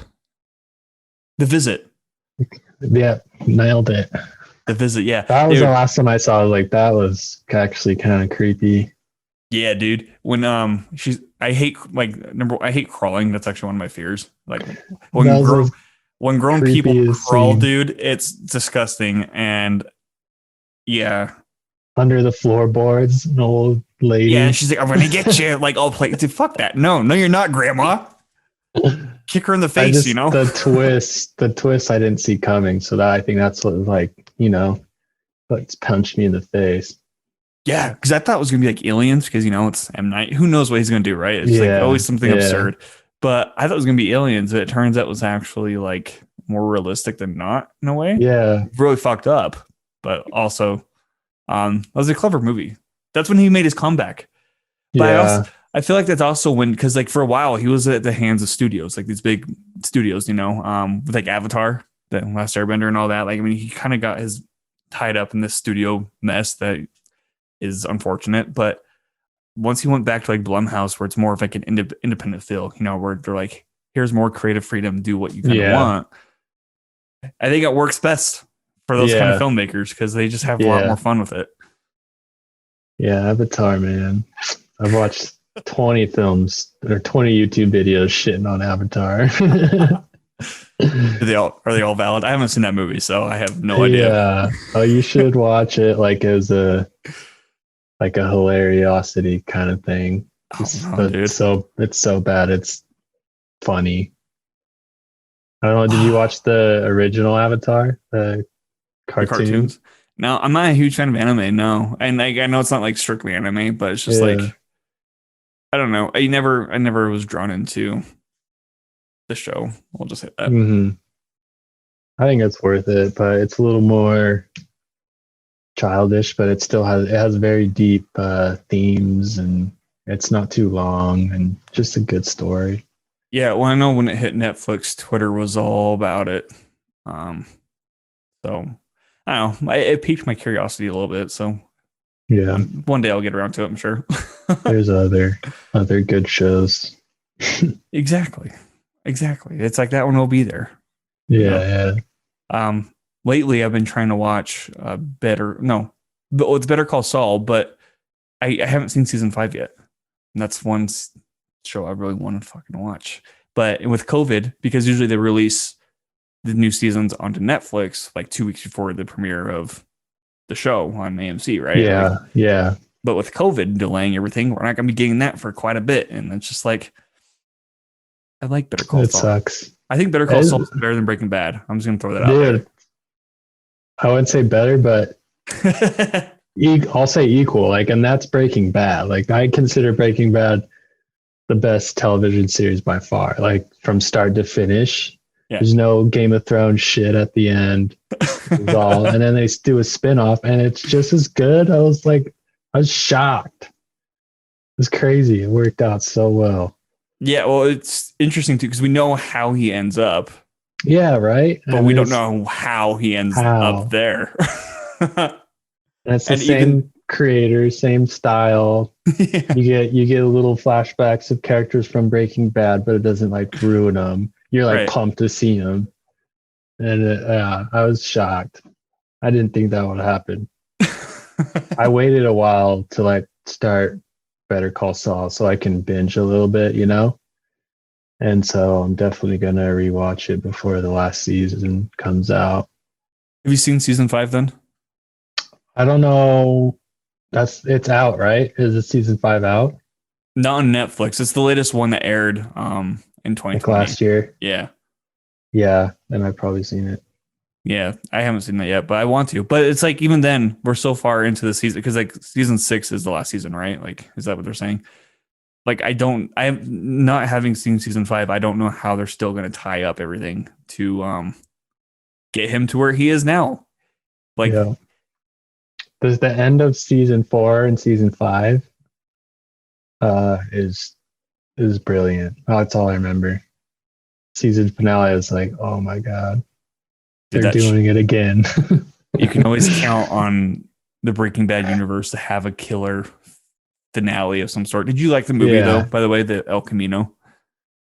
The Visit. Yeah, nailed it. The Visit, yeah. That was the last time I saw it. Like, that was actually kind of creepy. Yeah, dude. When I hate crawling. That's actually one of my fears. Like when grown people crawl, dude, it's disgusting. And yeah, under the floorboards, an old lady. Yeah, and she's like, "I'm gonna get you." Like, I'll play. Dude, fuck that. No, you're not, Grandma. Kick her in the face. The twist I didn't see coming. So I think that's what punched me in the face. Yeah, because I thought it was gonna be like Aliens, because it's M. Night. Who knows what he's gonna do, right? It's like always something absurd. But I thought it was gonna be Aliens, but it turns out it was actually like more realistic than not in a way. Yeah, really fucked up, but also, it was a clever movie. That's when he made his comeback. But I feel like that's also when, because like for a while he was at the hands of studios, like these big studios, with like Avatar, the Last Airbender, and all that. Like, I mean, he kind of got his tied up in this studio mess that is unfortunate. But once he went back to like Blumhouse, where it's more of like an independent feel, where they're like, here's more creative freedom, do what you kind of want. I think it works best for those kind of filmmakers because they just have a lot more fun with it. Yeah, Avatar, man. I've watched 20 films or 20 YouTube videos shitting on Avatar. Are they all valid? I haven't seen that movie, so I have no idea. Yeah. Oh, you should watch it like as a hilariosity kind of thing. Dude. It's so bad. It's funny. I don't know. Did you watch the original Avatar? The cartoons? No, I'm not a huge fan of anime. No, and I know it's not like strictly anime, but it's just like, I don't know. I never was drawn into the show. We'll just hit that. Mm-hmm. I think it's worth it, but it's a little more childish, but it has very deep themes, and it's not too long, and just a good story. Yeah, well, I know when it hit Netflix, Twitter was all about it. So I don't know. It piqued my curiosity a little bit. So Yeah, one day I'll get around to it, I'm sure. there's other good shows. Exactly. Exactly. It's like that one will be there, you know? Yeah, Um, lately I've been trying to watch it's Better Call Saul, but I haven't seen season 5 yet. And that's one show I really want to fucking watch. But with COVID, because usually they release the new seasons onto Netflix like 2 weeks before the premiere of the show on AMC, right? Like, yeah. but with COVID delaying everything, we're not going to be getting that for quite a bit. And it's just like, I like Better Call It Saul. sucks. I think Better Call Saul is better than Breaking Bad. I'm just going to throw that out Dude, I wouldn't say better, but there. I'll say equal. Like, and that's Breaking Bad. Like, I consider Breaking Bad the best television series by far. Like, from start to finish. Yeah. There's no Game of Thrones shit at the end. It's all, and then they do a spinoff, and it's just as good. I was shocked. It was crazy. It worked out so well. Yeah, well, it's interesting too because we know how he ends up, Yeah, right. but And we don't know how he ends up how. there. And it's the And same creator, same style. yeah, You get little flashbacks of characters from Breaking Bad, but it doesn't like ruin them. You're like right. pumped to see them, and I was shocked. I didn't think that would happen. I waited a while to like start Better Call Saul so I can binge a little bit, you know. And so I'm definitely gonna rewatch it before the last season comes out. Have you seen season 5 then? I don't know. It's out, right? Is it season 5 out? Not on Netflix. It's the latest one that aired in Like 2020. last year? Yeah. Yeah, then I've probably seen it. Yeah, I haven't seen that yet, but I want to. But it's like even then, we're so far into the season because like season 6 is the last season, right? Like, is that what they're saying? Like, I am not having seen season 5. I don't know how they're still going to tie up everything to get him to where he is now. Like, Yeah. Does the end of season 4 and season 5 is brilliant. Oh, that's all I remember. Season finale is like, oh my god, did they're that doing it again. you can always count on the Breaking Bad universe to have a killer finale of some sort. Did you like the movie though? Yeah. By the way, the El Camino.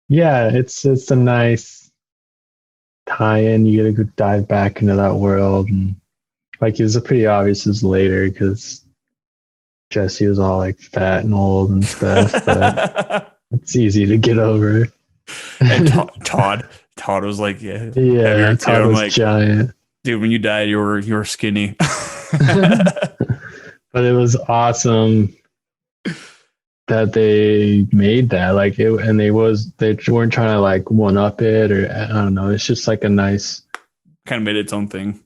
Yeah, it's a nice tie-in. You get to go dive back into that world, and like it's pretty obvious as later because Jesse was all like fat and old and stuff, but it's easy to get over. And Todd was like, yeah, Yeah, heavier too. Todd I'm was like, giant. dude, when you died, you were skinny. But it was awesome that they made that like it, and they weren't trying to like one up it, or I don't know. It's just like a nice, Kind of made its own thing.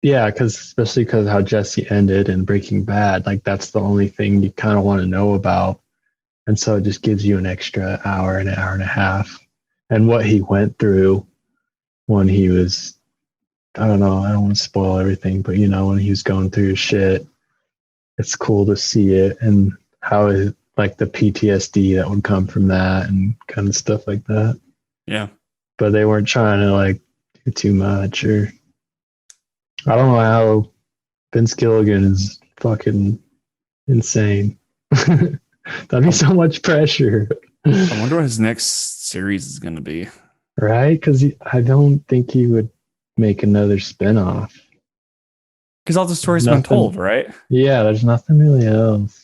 yeah, because especially because how Jesse ended in Breaking Bad, like that's the only thing you kind of want to know about, and so it just gives you an extra hour, an hour and a half, and what he went through when he was, I don't know, I don't want to spoil everything, but you know, when he was going through his shit, it's cool to see it and how it, like the PTSD that would come from that and kind of stuff like that. Yeah. But they weren't trying to like do too much, or I don't know how Vince Gilligan is fucking insane. That'd be so much pressure. I wonder what his next series is going to be. Right? Because I don't think he would make another spinoff. Because all the stories have been told, right? Yeah, there's nothing really else.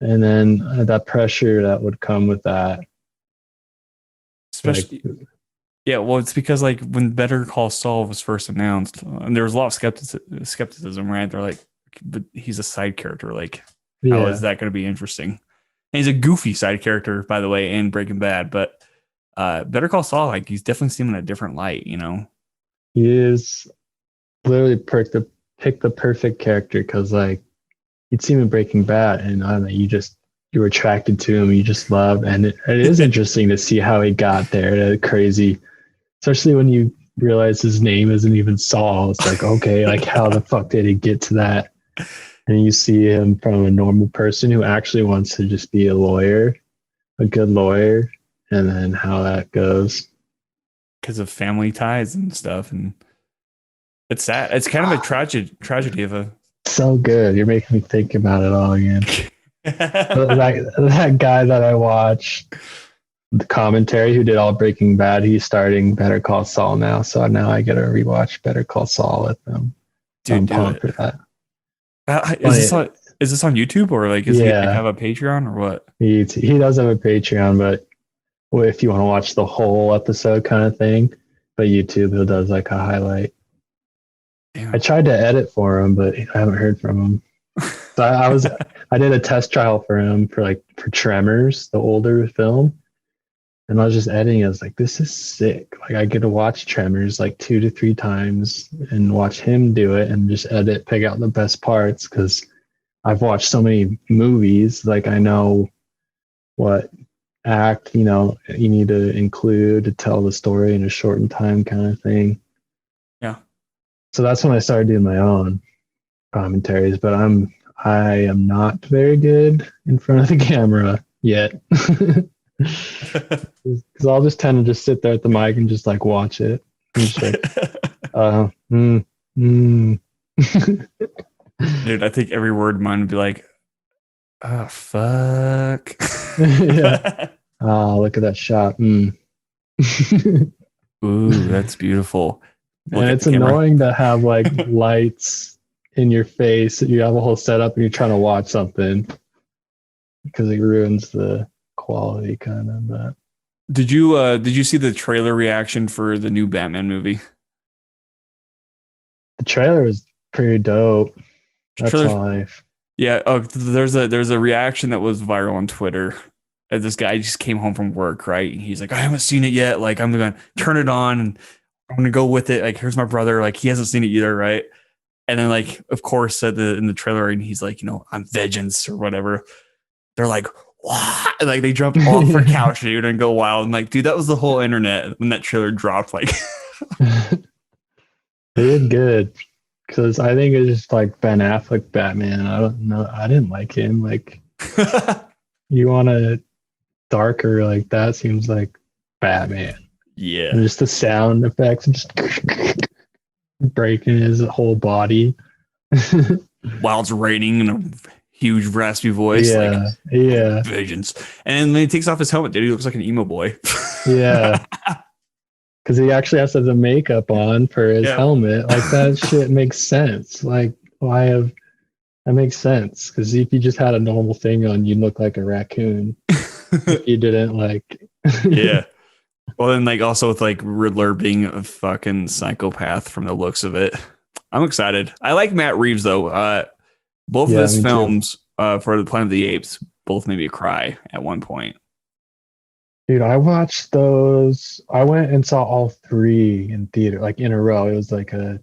And then that pressure that would come with that. Especially, like, yeah. Well, it's because like when Better Call Saul was first announced, and there was a lot of skepticism, right? They're like, but he's a side character. Like, how is that going to be interesting? And he's a goofy side character, by the way, in Breaking Bad. But Better Call Saul, like, he's definitely seen in a different light, you know? He is literally pick the perfect character because like you'd see him in Breaking Bad, and I don't know, you were attracted to him, you just love, and it is interesting to see how he got there. Crazy, especially when you realize his name isn't even Saul. It's like, okay, like how the fuck did he get to that? And you see him from a normal person who actually wants to just be a lawyer, a good lawyer, and then how that goes Because of family ties and stuff. And It's sad. It's kind of a tragedy of a. So good. You're making me think about it all again. That guy that I watched, the commentary who did all Breaking Bad, he's starting Better Call Saul now. So now I get to rewatch Better Call Saul with them. So Dude, I'm do pumped it. for that. Is this on YouTube or like is he like Yeah, have a Patreon or what? he does have a Patreon, but if you want to watch the whole episode kind of thing, but YouTube, he does like a highlight. Damn. I tried to edit for him, but I haven't heard from him. So I did a test trial for him for Tremors, the older film. And I was just editing. I was like, this is sick. Like I get to watch Tremors like 2 to 3 times and watch him do it and just pick out the best parts because I've watched so many movies. Like I know what act, you need to include to tell the story in a shortened time kind of thing. Yeah. So that's when I started doing my own commentaries, but I am not very good in front of the camera yet. Because I'll just tend to just sit there at the mic and just like watch it. And just like, Dude, I think every word mine would be like, oh fuck. Yeah. Oh, look at that shot. Ooh, that's beautiful. And it's annoying to have like lights in your face. You have a whole setup and you're trying to watch something because it ruins the quality kind of. But did you see the trailer reaction for the new Batman movie? the trailer was pretty dope. That's life. Yeah. Oh, there's a reaction that was viral on Twitter. This guy just came home from work, right? He's like, I haven't seen it yet. Like, I'm gonna turn it on and I'm gonna go with it. Like, here's my brother. Like, he hasn't seen it either, right? And then, like, of course, in the trailer, and he's like, I'm vengeance or whatever. They're like, what? And, like, they jump off their couch, dude, and go wild. And like, dude, that was the whole internet when that trailer dropped. Like, they did good because I think it's just like Ben Affleck Batman. I don't know. I didn't like him. Like, you want a darker like that? Seems like Batman. Yeah. And just the sound effects and just breaking his whole body. While it's raining in a huge raspy voice. Yeah. Yeah. Visions. And then he takes off his helmet, dude. He looks like an emo boy. Yeah. Because he actually has the makeup on for his helmet. Like that shit makes sense. Like that makes sense. Because if you just had a normal thing on, you'd look like a raccoon. If you didn't like. Yeah. Well, then like also with like Riddler being a fucking psychopath from the looks of it. I'm excited. I like Matt Reeves though. Both of his films for the Planet of the Apes both made me cry at one point. Dude, I watched those. I went and saw all 3 in theater, like in a row. It was like a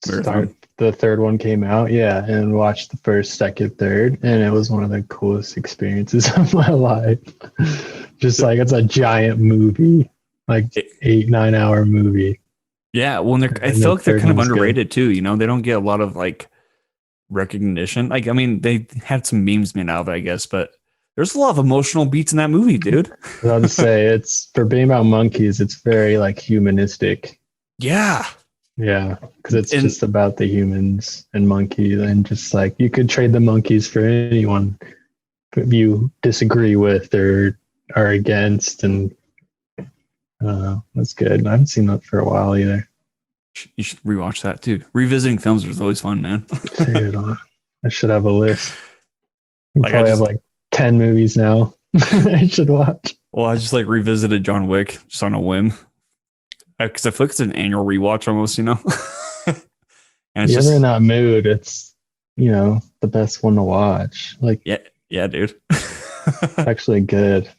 start. The third one came out, yeah, and watched the first, second, third, and it was one of the coolest experiences of my life. Just like it's a giant movie, like 8-9 hour movie. Yeah, well, I feel like they're kind of underrated too. They don't get a lot of like recognition. Like, I mean, they had some memes made out of it, I guess, but there's a lot of emotional beats in that movie, dude. I was to say, it's for being about monkeys, it's very like humanistic. Yeah. Yeah, because it's just about the humans and monkeys, and just like you could trade the monkeys for anyone you disagree with or are against, and that's good. I haven't seen that for a while either. You should rewatch that too. Revisiting films was always fun, man. Dude, I should have a list. I probably have like 10 movies now I should watch. Well, I just like revisited John Wick just on a whim. Because I feel like it's an annual rewatch almost, and it's you're in that mood. It's, the best one to watch. Like, yeah, dude. Actually good.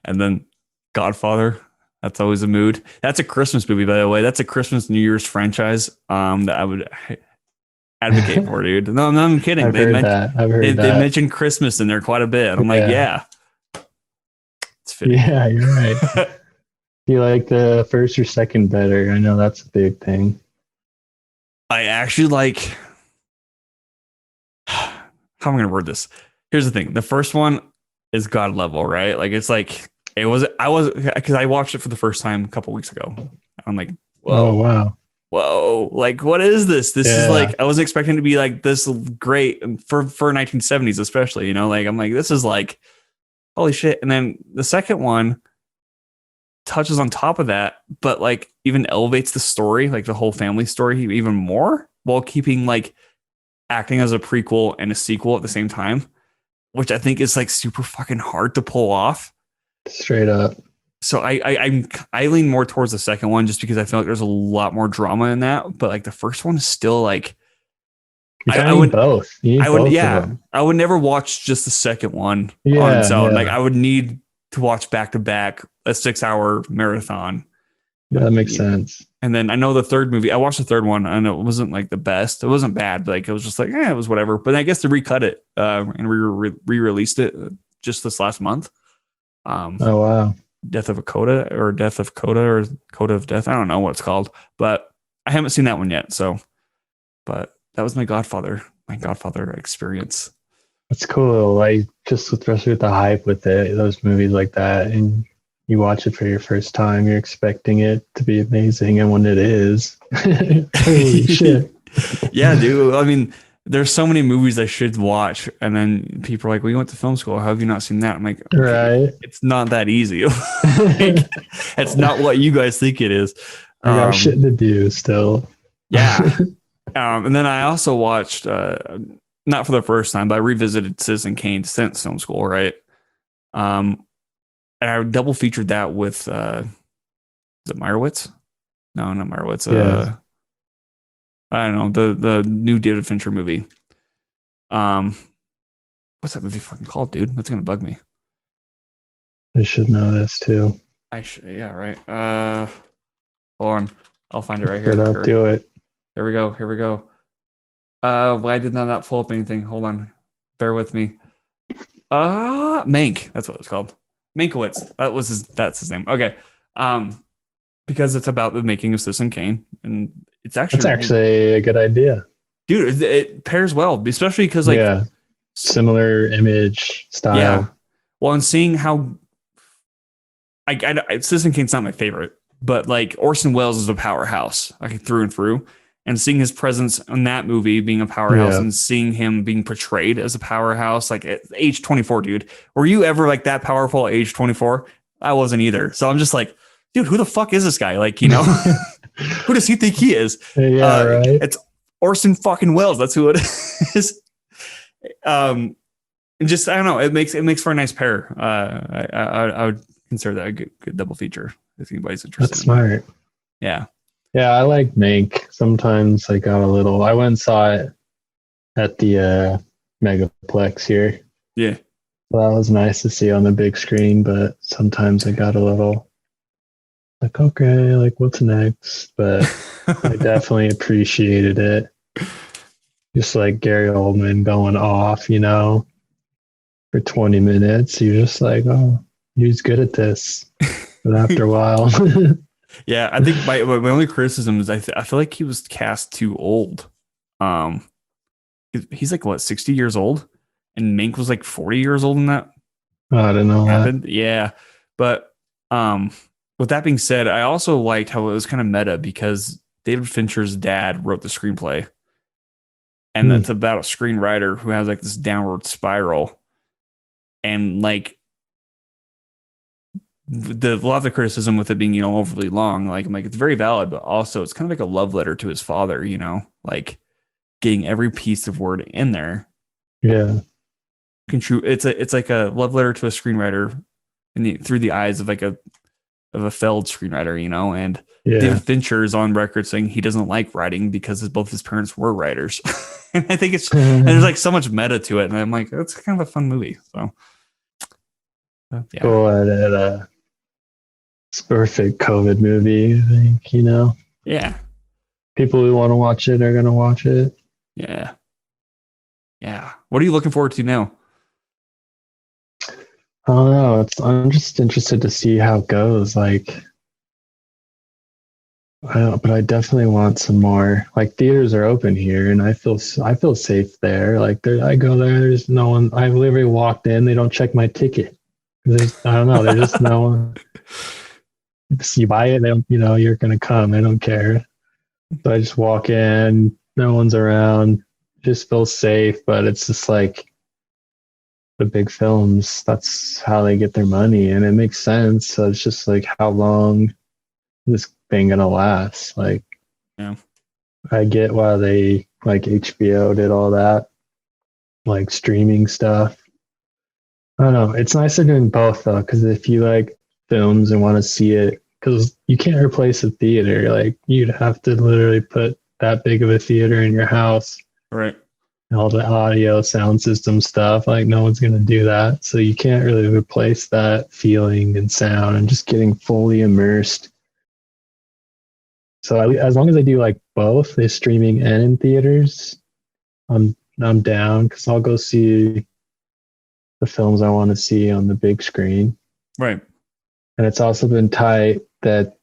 And then Godfather. That's always a mood. That's a Christmas movie, by the way. That's a Christmas New Year's franchise that I would advocate for, dude. No, I'm kidding. I've heard that. They mentioned Christmas in there quite a bit. I'm like, yeah. It's fitting. Yeah, you're right. Do you like the first or second better? I know that's a big thing. I actually like. How am I going to word this? Here's the thing. The first one is God level, right? Like it's like because I watched it for the first time a couple weeks ago. I'm like, whoa. Oh wow. whoa, like what is this? This is Yeah, like I wasn't expecting to be like this great for 1970s, especially, you know, like I'm like, this is like holy shit. And then the second one touches on top of that, but like even elevates the story, like the whole family story even more while keeping like acting as a prequel and a sequel at the same time, which I think is like super fucking hard to pull off. straight up. So I lean more towards the second one just because I feel like there's a lot more drama in that. But like the first one is still like You kind I of need would both. You need both of yeah, them. I would never watch just the second one on its Yeah, own. Like yeah, I would need to watch back to back a 6 hour marathon. yeah, that makes sense. And then I know the third movie. I watched the third one, and it wasn't like the best. It wasn't bad, but like it was just like, it was whatever. But I guess they recut it and re-released it just this last month. Oh wow, Death of a Coda or Death of Coda or Coda of Death. I don't know what it's called, but I haven't seen that one yet. So, but that was my Godfather experience. that's cool. Like just especially with the hype with it, those movies like that, and you watch it for your first time, you're expecting it to be amazing, and when it is, holy shit! Yeah, dude. I mean, there's so many movies I should watch, and then people are like, "We went to film school. How have you not seen that?" I'm like, okay, Right? it's not that easy. Like, it's not what you guys think it is. I got shit to do still. Yeah. And then I also watched, not for the first time, but I revisited Citizen Kane since film school, right? Um, and I double featured that with, is it Meyerowitz? No, not Meyerowitz. Yeah, I don't know, the new David Fincher movie. Um, what's that movie fucking called, dude? That's gonna bug me. I should know this too. I should, yeah, right. Hold on, I'll find it right But I'll here. do it. Here we go. Here we go. Why did not pull up anything? Hold on, bear with me. Mank. That's what it's called. Mankiewicz. That's his name. Okay. Um, because it's about the making of Citizen Kane, and it's That's actually, actually a good idea. dude, it pairs well, especially because like, Yeah, similar image yeah. style. Well, and seeing how Citizen Kane's not my favorite, but like Orson Welles is a powerhouse, like through and through. And seeing his presence in that movie being a powerhouse Yeah. and seeing him being portrayed as a powerhouse, like at age 24, dude, were you ever like that powerful at age 24? I wasn't either. So I'm just like, dude, who the fuck is this guy? Like, you know, who does he think he is? Yeah, right. It's Orson fucking Welles. That's who it is. And just, I don't know. It makes for a nice pair. I would consider that a good double feature if anybody's interested. That's smart. Yeah. Yeah, I like Mank. Sometimes I got a little. I went and saw it at the Megaplex here. Yeah. So that was nice to see on the big screen, but sometimes I got a little like, okay, like what's next? But I definitely appreciated it. Just like Gary Oldman going off, you know, for 20 minutes. You're just like, oh, he's good at this. But after a while, Yeah, I think my only criticism is I feel like he was cast too old. Um, he's like what 60 years old, and Mink was like 40 years old when that I don't know. happened. Yeah, but with that being said, I also liked how it was kind of meta because David Fincher's dad wrote the screenplay, and it's about a screenwriter who has like this downward spiral, and like a lot of the criticism with it being, you know, overly long, like I'm like, it's very valid, but also it's kind of like a love letter to his father, you know, like getting every piece of word in there. Yeah. It's like a love letter to a screenwriter through the eyes of like a failed screenwriter, you know, and Yeah. David Fincher is on record saying he doesn't like writing because both his parents were writers. And I think and there's like so much meta to it. And I'm like, that's kind of a fun movie. So yeah. Cool at it's perfect COVID movie, I think, you know. Yeah. People who want to watch it are gonna watch it. Yeah. Yeah. What are you looking forward to now? I don't know. I'm just interested to see how it goes. Like, but I definitely want some more. Like, theaters are open here, and I feel safe there. Like, I go there. There's no one. I literally walked in. They don't check my ticket. I don't know. There's just no one. You buy it. They don't. You know, you're gonna come. They don't care. So I just walk in, no one's around, just feels safe, but it's just like the big films, that's how they get their money and it makes sense. So it's just like how long this thing gonna last? Like Yeah. I get why they like HBO did all that, like streaming stuff. I don't know. It's nice they're doing both though, because if you like films and want to see it, because you can't replace a theater. Like you'd have to literally put that big of a theater in your house, Right. and all the audio, sound system stuff. Like no one's gonna do that. So you can't really replace that feeling and sound and just getting fully immersed. So as long as I do like both, the streaming and in theaters, I'm down because I'll go see the films I want to see on the big screen. Right. And it's also been tight that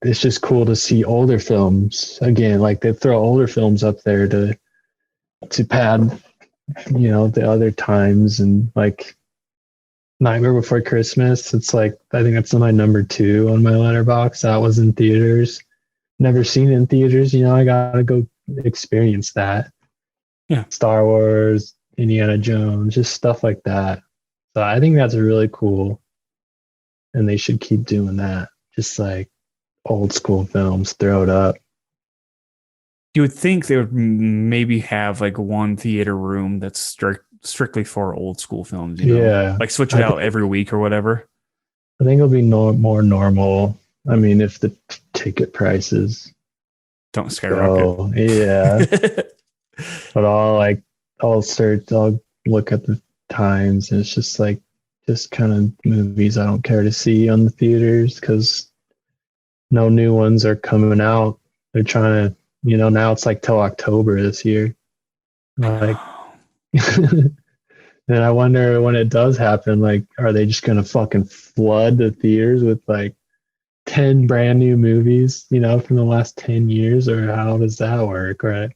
it's just cool to see older films again. Like they throw older films up there to pad, the other times and like Nightmare Before Christmas. It's like I think that's my number two on my letterbox. That was in theaters. Never seen it in theaters. I gotta go experience that. Yeah. Star Wars, Indiana Jones, just stuff like that. So I think that's really cool, and they should keep doing that. Just like old school films, throw it up. You would think they would maybe have like one theater room that's strictly for old school films, Yeah, like switch it I out think every week or whatever. I think it'll be more normal. I mean, if the ticket prices Don't skyrocket. go, yeah. But I'll look at the times, and it's just like just kind of movies I don't care to see on the theaters because no new ones are coming out. They're trying to, now it's like till October this year. Like, and I wonder when it does happen, like, are they just gonna fucking flood the theaters with like 10 brand new movies, from the last 10 years, or how does that work, right?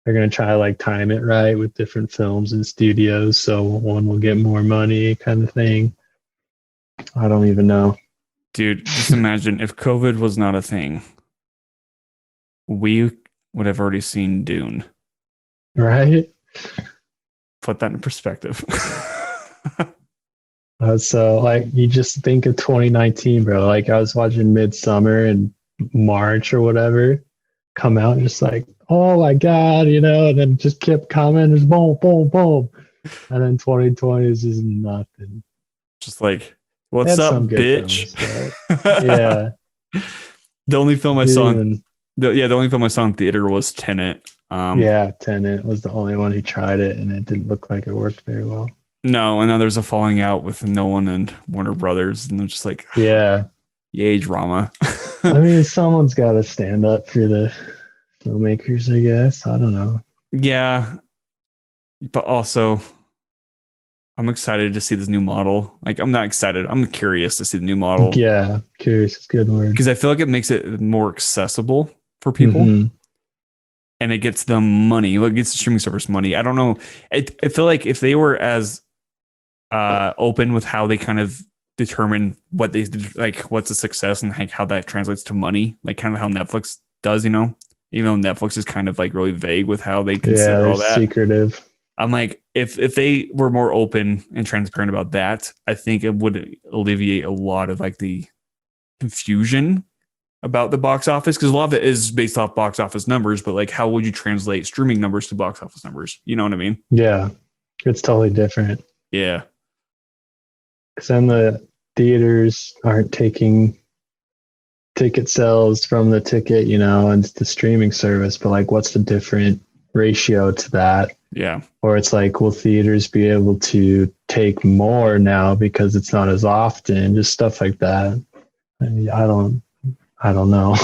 They're gonna try to like time it right with different films and studios, so one will get more money, kind of thing. I don't even know. Dude, just imagine if COVID was not a thing, we would have already seen Dune. Right? Put that in perspective. So like you just think of 2019, bro. Like I was watching Midsummer in March or whatever come out, just like, oh my God, and then just kept coming, just boom, boom, boom. And then 2020 is just nothing. Just like, They what's had up, some good bitch? films, but yeah, The only film I saw in Dune. the only film I saw in theater was Tenet. Yeah, Tenet was the only one who tried it, and it didn't look like it worked very well. No, and now there's a falling out with Nolan and Warner Brothers, and they're just like, Yeah, yay, drama. I mean, someone's got to stand up for the filmmakers, I guess. I don't know. Yeah, but also I'm excited to see this new model. Like, I'm not excited. I'm curious to see the new model Yeah, curious is a good word. because I feel like it makes it more accessible for people Hmm. and it gets them money. Like, it gets the streaming service money. I don't know. I feel like if they were as open with how they kind of determine what they like, what's a success and like how that translates to money, like kind of how Netflix does, even though Netflix is kind of like really vague with how they Yeah, consider they're all that. secretive. I'm like, if they were more open and transparent about that, I think it would alleviate a lot of like the confusion about the box office because a lot of it is based off box office numbers, but like how would you translate streaming numbers to box office numbers? You know what I mean? Yeah, it's totally different. Yeah. Because then the theaters aren't taking ticket sales from the ticket, and the streaming service, but like, what's the different ratio to that? Yeah. Or it's like, will theaters be able to take more now because it's not as often? Just stuff like that. I mean, I don't know.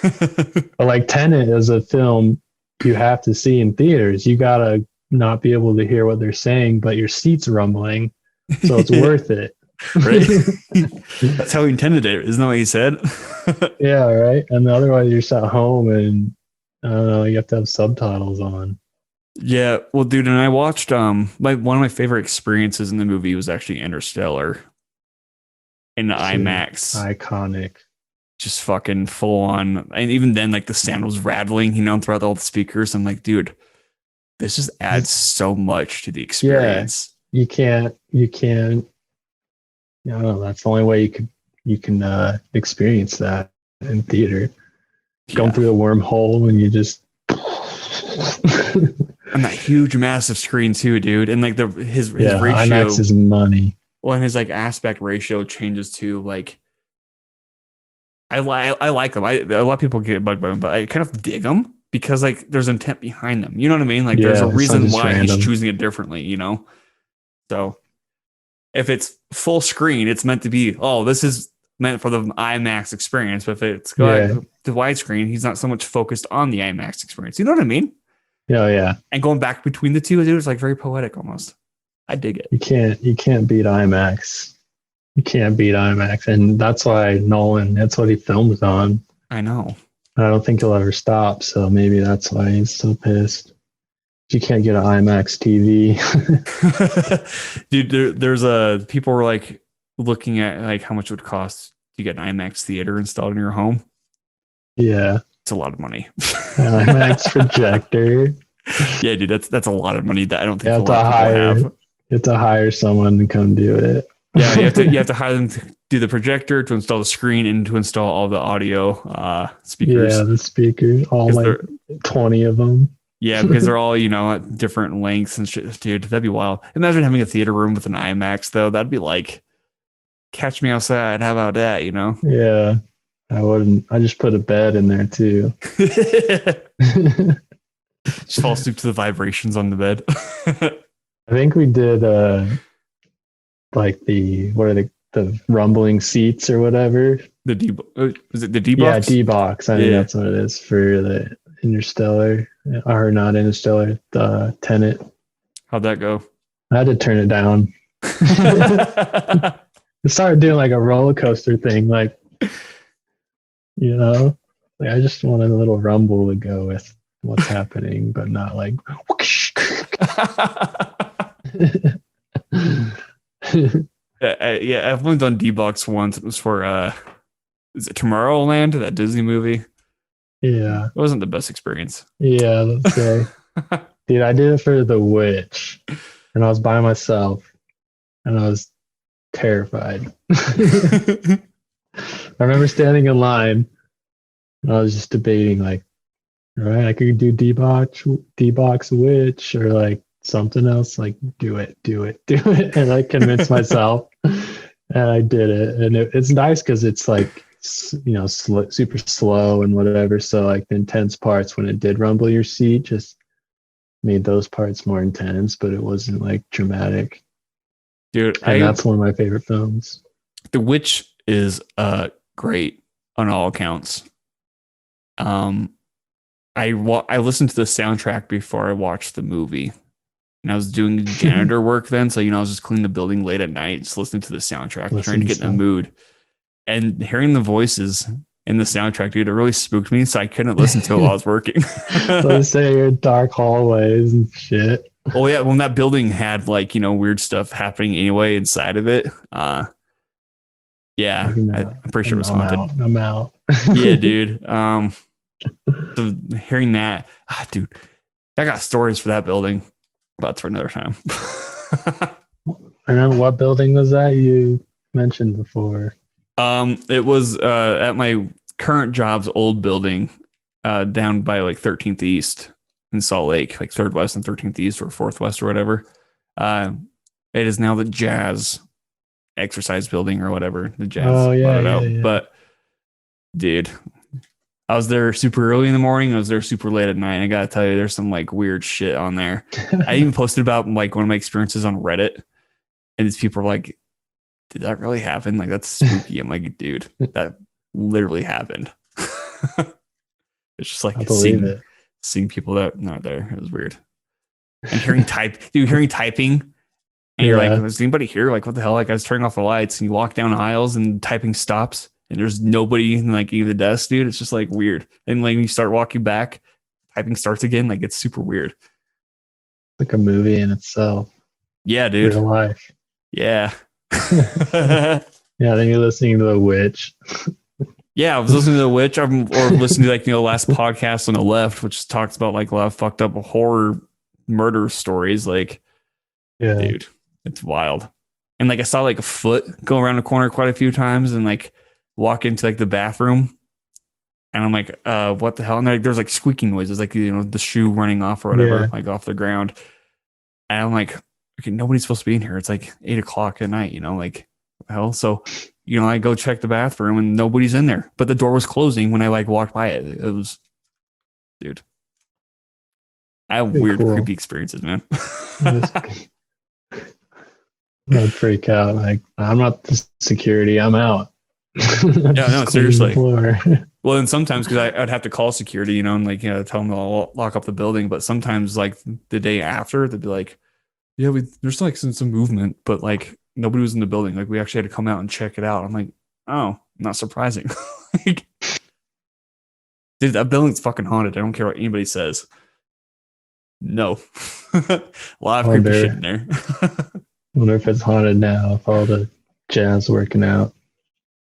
But like Tenet is a film you have to see in theaters. You gotta not be able to hear what they're saying, but your seat's rumbling, so it's worth it. Right. That's how he intended it. Isn't that what he said? Yeah, right. And otherwise, you're just at home, and I don't know. You have to have subtitles on. Yeah. Well, dude, and I watched one of my favorite experiences in the movie was actually Interstellar in Shit, IMAX. iconic. just fucking full on. And even then, like the sound was rattling, throughout all the speakers. I'm like, dude, this just adds so much to the Yeah, experience. you can't. I don't know. That's the only way you can experience that in theater. Going Yeah. through the wormhole and you just. And that huge, massive screen too, dude. And like his Yeah, IMAX ratio, is money. well, and his like aspect ratio changes to like I like them. A lot of people get bugged by them, but I kind of dig them because like there's intent behind them. You know what I mean? Like there's a Yeah, it's not reason just why he's random. choosing it differently. So if it's full screen, it's meant to be, oh, this is meant for the IMAX experience. But if it's got Yeah. the widescreen, he's not so much focused on the IMAX experience. You know what I mean? Yeah, yeah. And going back between the two, dude, it's like very poetic almost. I dig it. You can't beat IMAX. You can't beat IMAX. And that's why Nolan, that's what he films on. I know. I don't think he'll ever stop. So maybe that's why he's so pissed. You can't get an IMAX TV. Dude, there's people were like looking at like how much it would cost to get an IMAX theater installed in your home. Yeah. It's a lot of money. IMAX projector. Yeah, dude, that's a lot of money that I don't You think a have to lot of people hire have. you have to hire someone to come do it. Yeah, you have to hire them to do the projector, to install the screen, and to install all the audio Yeah, speakers the speakers, all because like they're 20 of them. yeah, because they're all at different lengths and shit. Dude, that'd be wild. Imagine having a theater room with an IMAX though. That'd be like catch me outside. How about that? Yeah. I wouldn't. I just put a bed in there too. Just fall asleep to the vibrations on the bed. I think we did like the what are the rumbling seats or whatever. The D is it the D Yeah, box? D box. I think Yeah. that's what it is for the Interstellar or not Interstellar, the Tenet. How'd that go? I had to turn it down. It started doing like a roller coaster thing, like like I just wanted a little rumble to go with what's happening, but not like. Yeah, I've only done D box once. It was for is it Tomorrowland, that Disney movie? Yeah, It wasn't the best experience. yeah. Let's say, dude, I did it for The Witch, and I was by myself, and I was terrified. I remember standing in line, and I was just debating, like, all right, I could do D box Witch, or like something else, like do it, and I convinced myself, and I did it, and it's nice because it's like super slow and whatever. So like the intense parts when it did rumble your seat just made those parts more intense, but it wasn't like dramatic. Dude, And that's one of my favorite films. The Witch is great on all accounts. I listened to the soundtrack before I watched the movie. And I was doing janitor work then, so I was just cleaning the building late at night, just listening to the soundtrack, trying to get in the mood. And hearing the voices in the soundtrack, dude, it really spooked me, so I couldn't listen to it while I was working. Let's say you're in dark hallways and shit. Oh yeah, when that building had like weird stuff happening anyway inside of it. Yeah, I'm pretty sure it was haunted. I'm out. Yeah, dude. So hearing that, dude, I got stories for that building, but for another time. I remember, what building was that you mentioned before? It was at my current job's old building, down by like 13th East in Salt Lake, like 3rd West and 13th East or 4th West or whatever. It is now the Jazz exercise building or whatever. The Jazz bought it out. Yeah. But dude, I was there super early in the morning. I was there super late at night. I gotta tell you, there's some like weird shit on there. I even posted about like one of my experiences on Reddit, and these people are like, did that really happen? Like, that's spooky. I'm like, dude, that literally happened. It's just like seeing people that not there. It was weird. And hearing typing. And you're like, is anybody here? Like, what the hell? Like, I was turning off the lights and you walk down aisles and typing stops and there's nobody in like any of the desks, dude. It's just like weird. And like, when you start walking back, typing starts again. Like, it's super weird. Like a movie in itself. Yeah, dude. Real life. Yeah. Yeah, then you're listening to The Witch. Yeah, I was listening to The Witch, or listening to like last podcast on the left, which talks about like a lot of fucked up horror murder stories. Like, Yeah. dude, it's wild. And like I saw like a foot go around the corner quite a few times, and like walk into like the bathroom, and I'm like, what the hell? And there's like squeaking noises, like the shoe running off or whatever, Yeah. like off the ground. And I'm like, okay, nobody's supposed to be in here. It's like 8 o'clock at night, like what the hell. So I go check the bathroom and nobody's in there, but the door was closing when I like walked by it. It was, dude. I have Pretty weird, cool. creepy experiences, man. I'd freak out. Like, I'm not the security. I'm out. Yeah, no, Just cleaning the seriously. floor. Well, and sometimes because I'd have to call security, and like tell them to lock up the building. But sometimes like the day after, they'd be like, "Yeah, there's like some movement, but like nobody was in the building. Like we actually had to come out and check it out." I'm like, "Oh, not surprising." Like, dude, that building's fucking haunted. I don't care what anybody says. No, a lot of creepy shit in there. Wonder if it's haunted now with all the jazz working out.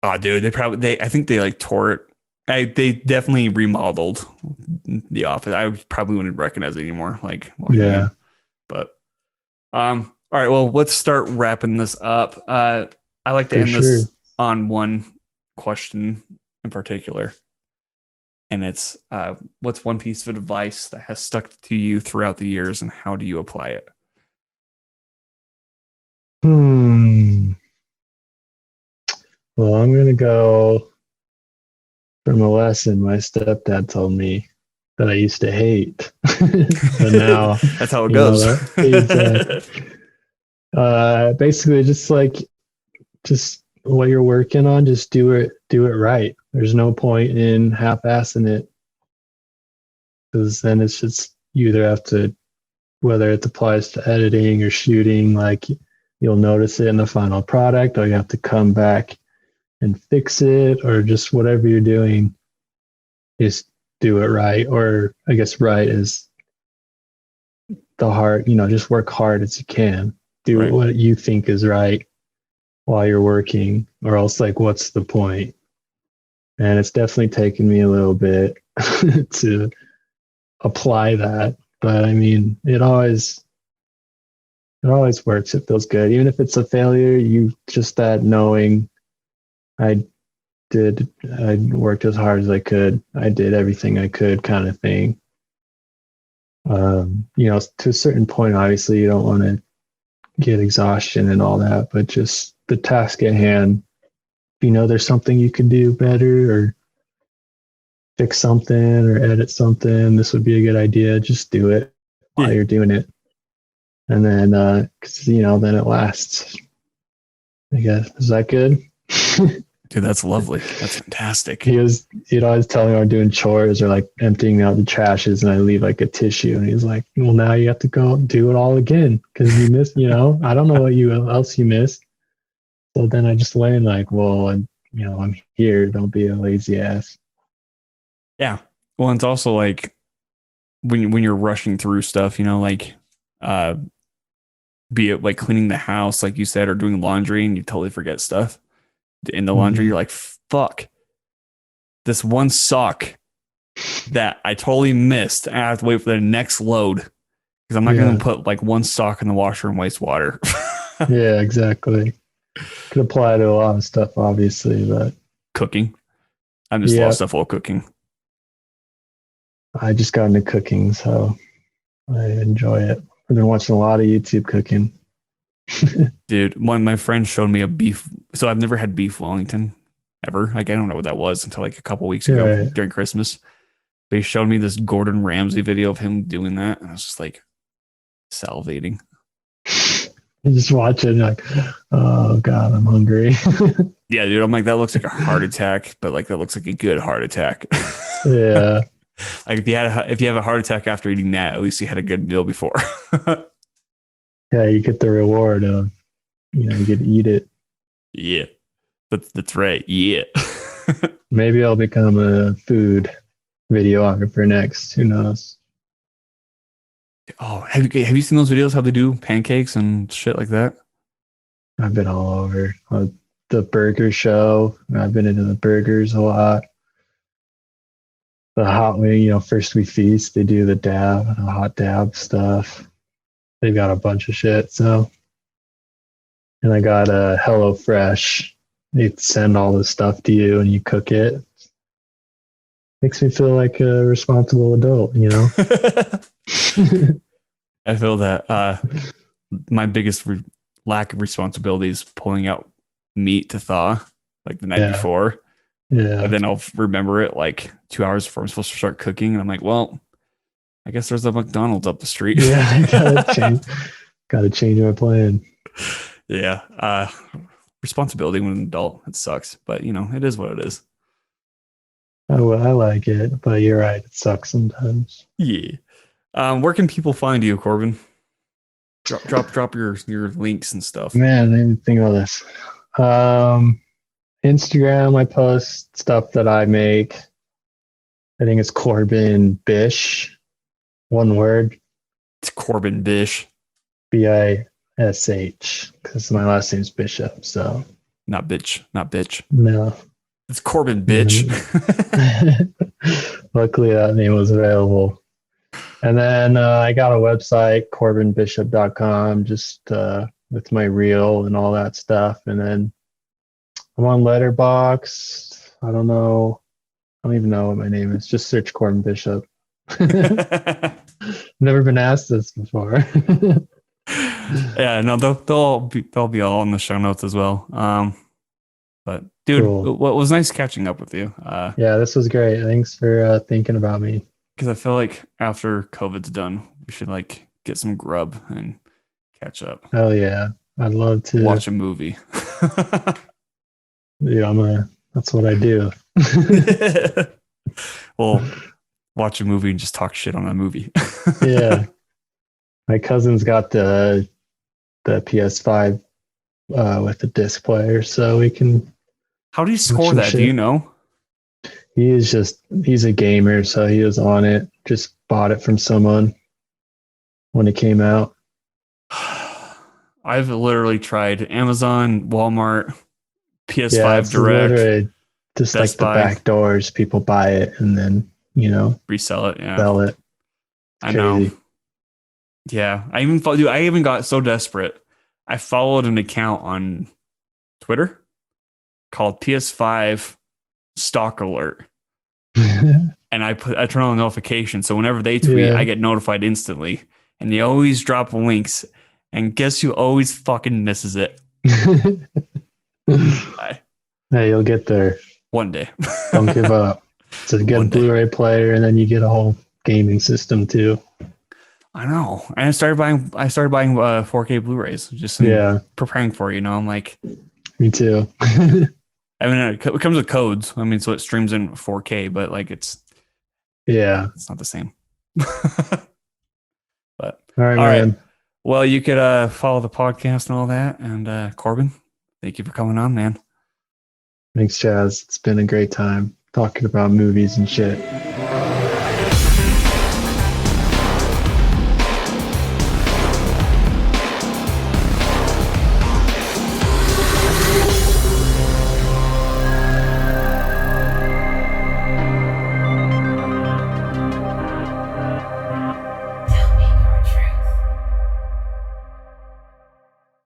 Oh, dude, I think they like tore it. They definitely remodeled the office. I probably wouldn't recognize it anymore. Like, Yeah, but all right. Well, let's start wrapping this up. I like to for end sure. this on one question in particular, and it's what's one piece of advice that has stuck to you throughout the years, and how do you apply it? Well, I'm gonna go from a lesson my stepdad told me that I used to hate, but now That's how it goes. Basically, just what you're working on, just do it right. There's no point in half-assing it, because then it's just you either have to, whether it applies to editing or shooting, like you'll notice it in the final product, or you have to come back and fix it, or just whatever you're doing, just do it right. Or I guess right is the hard, just work hard as you can. Do Right. what you think is right while you're working, or else like what's the point? And it's definitely taken me a little bit to apply that. But I mean, it always works. It feels good. Even if it's a failure, you just that knowing I I worked as hard as I could. I did everything I could, kind of thing. To a certain point, obviously you don't want to get exhaustion and all that, but just the task at hand, if you know there's something you can do better, or fix something or edit something, this would be a good idea. Just do it while you're doing it. And then, then it lasts. I guess. Is that good? Dude, that's lovely. That's fantastic. He'd always tell me I'm doing chores or like emptying out the trashes, and I leave like a tissue, and he's like, well, now you have to go do it all again because you missed, I don't know what else you missed. So then I just learned like, well, I'm here. Don't be a lazy ass. Yeah. Well, it's also like when you're rushing through stuff, like be it like cleaning the house, like you said, or doing laundry, and you totally forget stuff in the laundry. You're like, fuck, this one sock that I totally missed. I have to wait for the next load because I'm not going to put like one sock in the washer and waste water. Yeah, exactly. Could apply to a lot of stuff, obviously, but cooking. I'm just lost stuff while cooking. I just got into cooking, so I enjoy it. I've been watching a lot of YouTube cooking. Dude, one of my friends showed me a beef. So I've never had beef Wellington ever. Like, I don't know what that was until like a couple weeks ago during Christmas. But he showed me this Gordon Ramsay video of him doing that. And I was just like salivating. You just watch it and like, oh God, I'm hungry. Yeah, dude. I'm like, that looks like a heart attack, but like that looks like a good heart attack. Yeah. Like if you have a heart attack after eating that, at least you had a good meal before. Yeah, you get the reward of, you get to eat it. Yeah, that's right. Yeah. Maybe I'll become a food videographer next. Who knows? Oh, have you seen those videos? How they do pancakes and shit like that? I've been all over. the burger show. I've been into the burgers a lot. The hot wing, first we feast, they do the hot dab stuff. They've got a bunch of shit. So, and I got a Hello Fresh. They send all this stuff to you and you cook it. Makes me feel like a responsible adult, I feel that my biggest lack of responsibility is pulling out meat to thaw like the night before. Yeah. And then I'll remember it like 2 hours before I'm supposed to start cooking. And I'm like, well, I guess there's a McDonald's up the street. Yeah, I gotta change my plan. Yeah. Responsibility when an adult, it sucks. But, it is what it is. Oh, well, I like it, but you're right. It sucks sometimes. Yeah. Where can people find you, Corbin? Drop your links and stuff. Man, I didn't think about this. Instagram, I post stuff that I make. I think it's Corbin Bish. One word. It's Corbin Bish. Bish, because my last name's Bishop. So not bitch. No. It's Corbin Bitch. Luckily, that name was available. And then I got a website, corbinbishop.com, just with my reel and all that stuff. And then I'm on Letterboxd. I don't even know what my name is. Just search Corbin Bishop. Never been asked this before. Yeah, no, they'll be all in the show notes as well. But dude, cool. What was nice catching up with you. Yeah, this was great. Thanks for thinking about me. Because I feel like after COVID's done, we should like get some grub and catch up. Oh yeah, I'd love to watch a movie. Yeah, that's what I do. Well, watch a movie and just talk shit on a movie. Yeah, my cousin's got the PS5 with the disc player, so we can. How do you score that? Shit. Do you know? He's a gamer, so he was on it. Just bought it from someone when it came out. I've literally tried Amazon, Walmart, PS5 Direct. Just Best like the Buy. Back doors, people buy it and then, resell it. Yeah. Sell it. I know. Yeah. I even got so desperate. I followed an account on Twitter called PS5 Stock Alert. And I turn on the notification. So whenever they tweet, I get notified instantly. And they always drop links. And guess who always fucking misses it? Hey, you'll get there. One day. Don't give up. It's a good Blu-ray player, and then you get a whole gaming system too. I know. And I started buying 4K Blu-rays just preparing for it, I'm like, me too. I mean, it comes with codes. I mean, so it streams in 4K, but like it's not the same. But all right. Well, you could follow the podcast and all that. And Corbin, thank you for coming on, man. Thanks, Chaz. It's been a great time talking about movies and shit.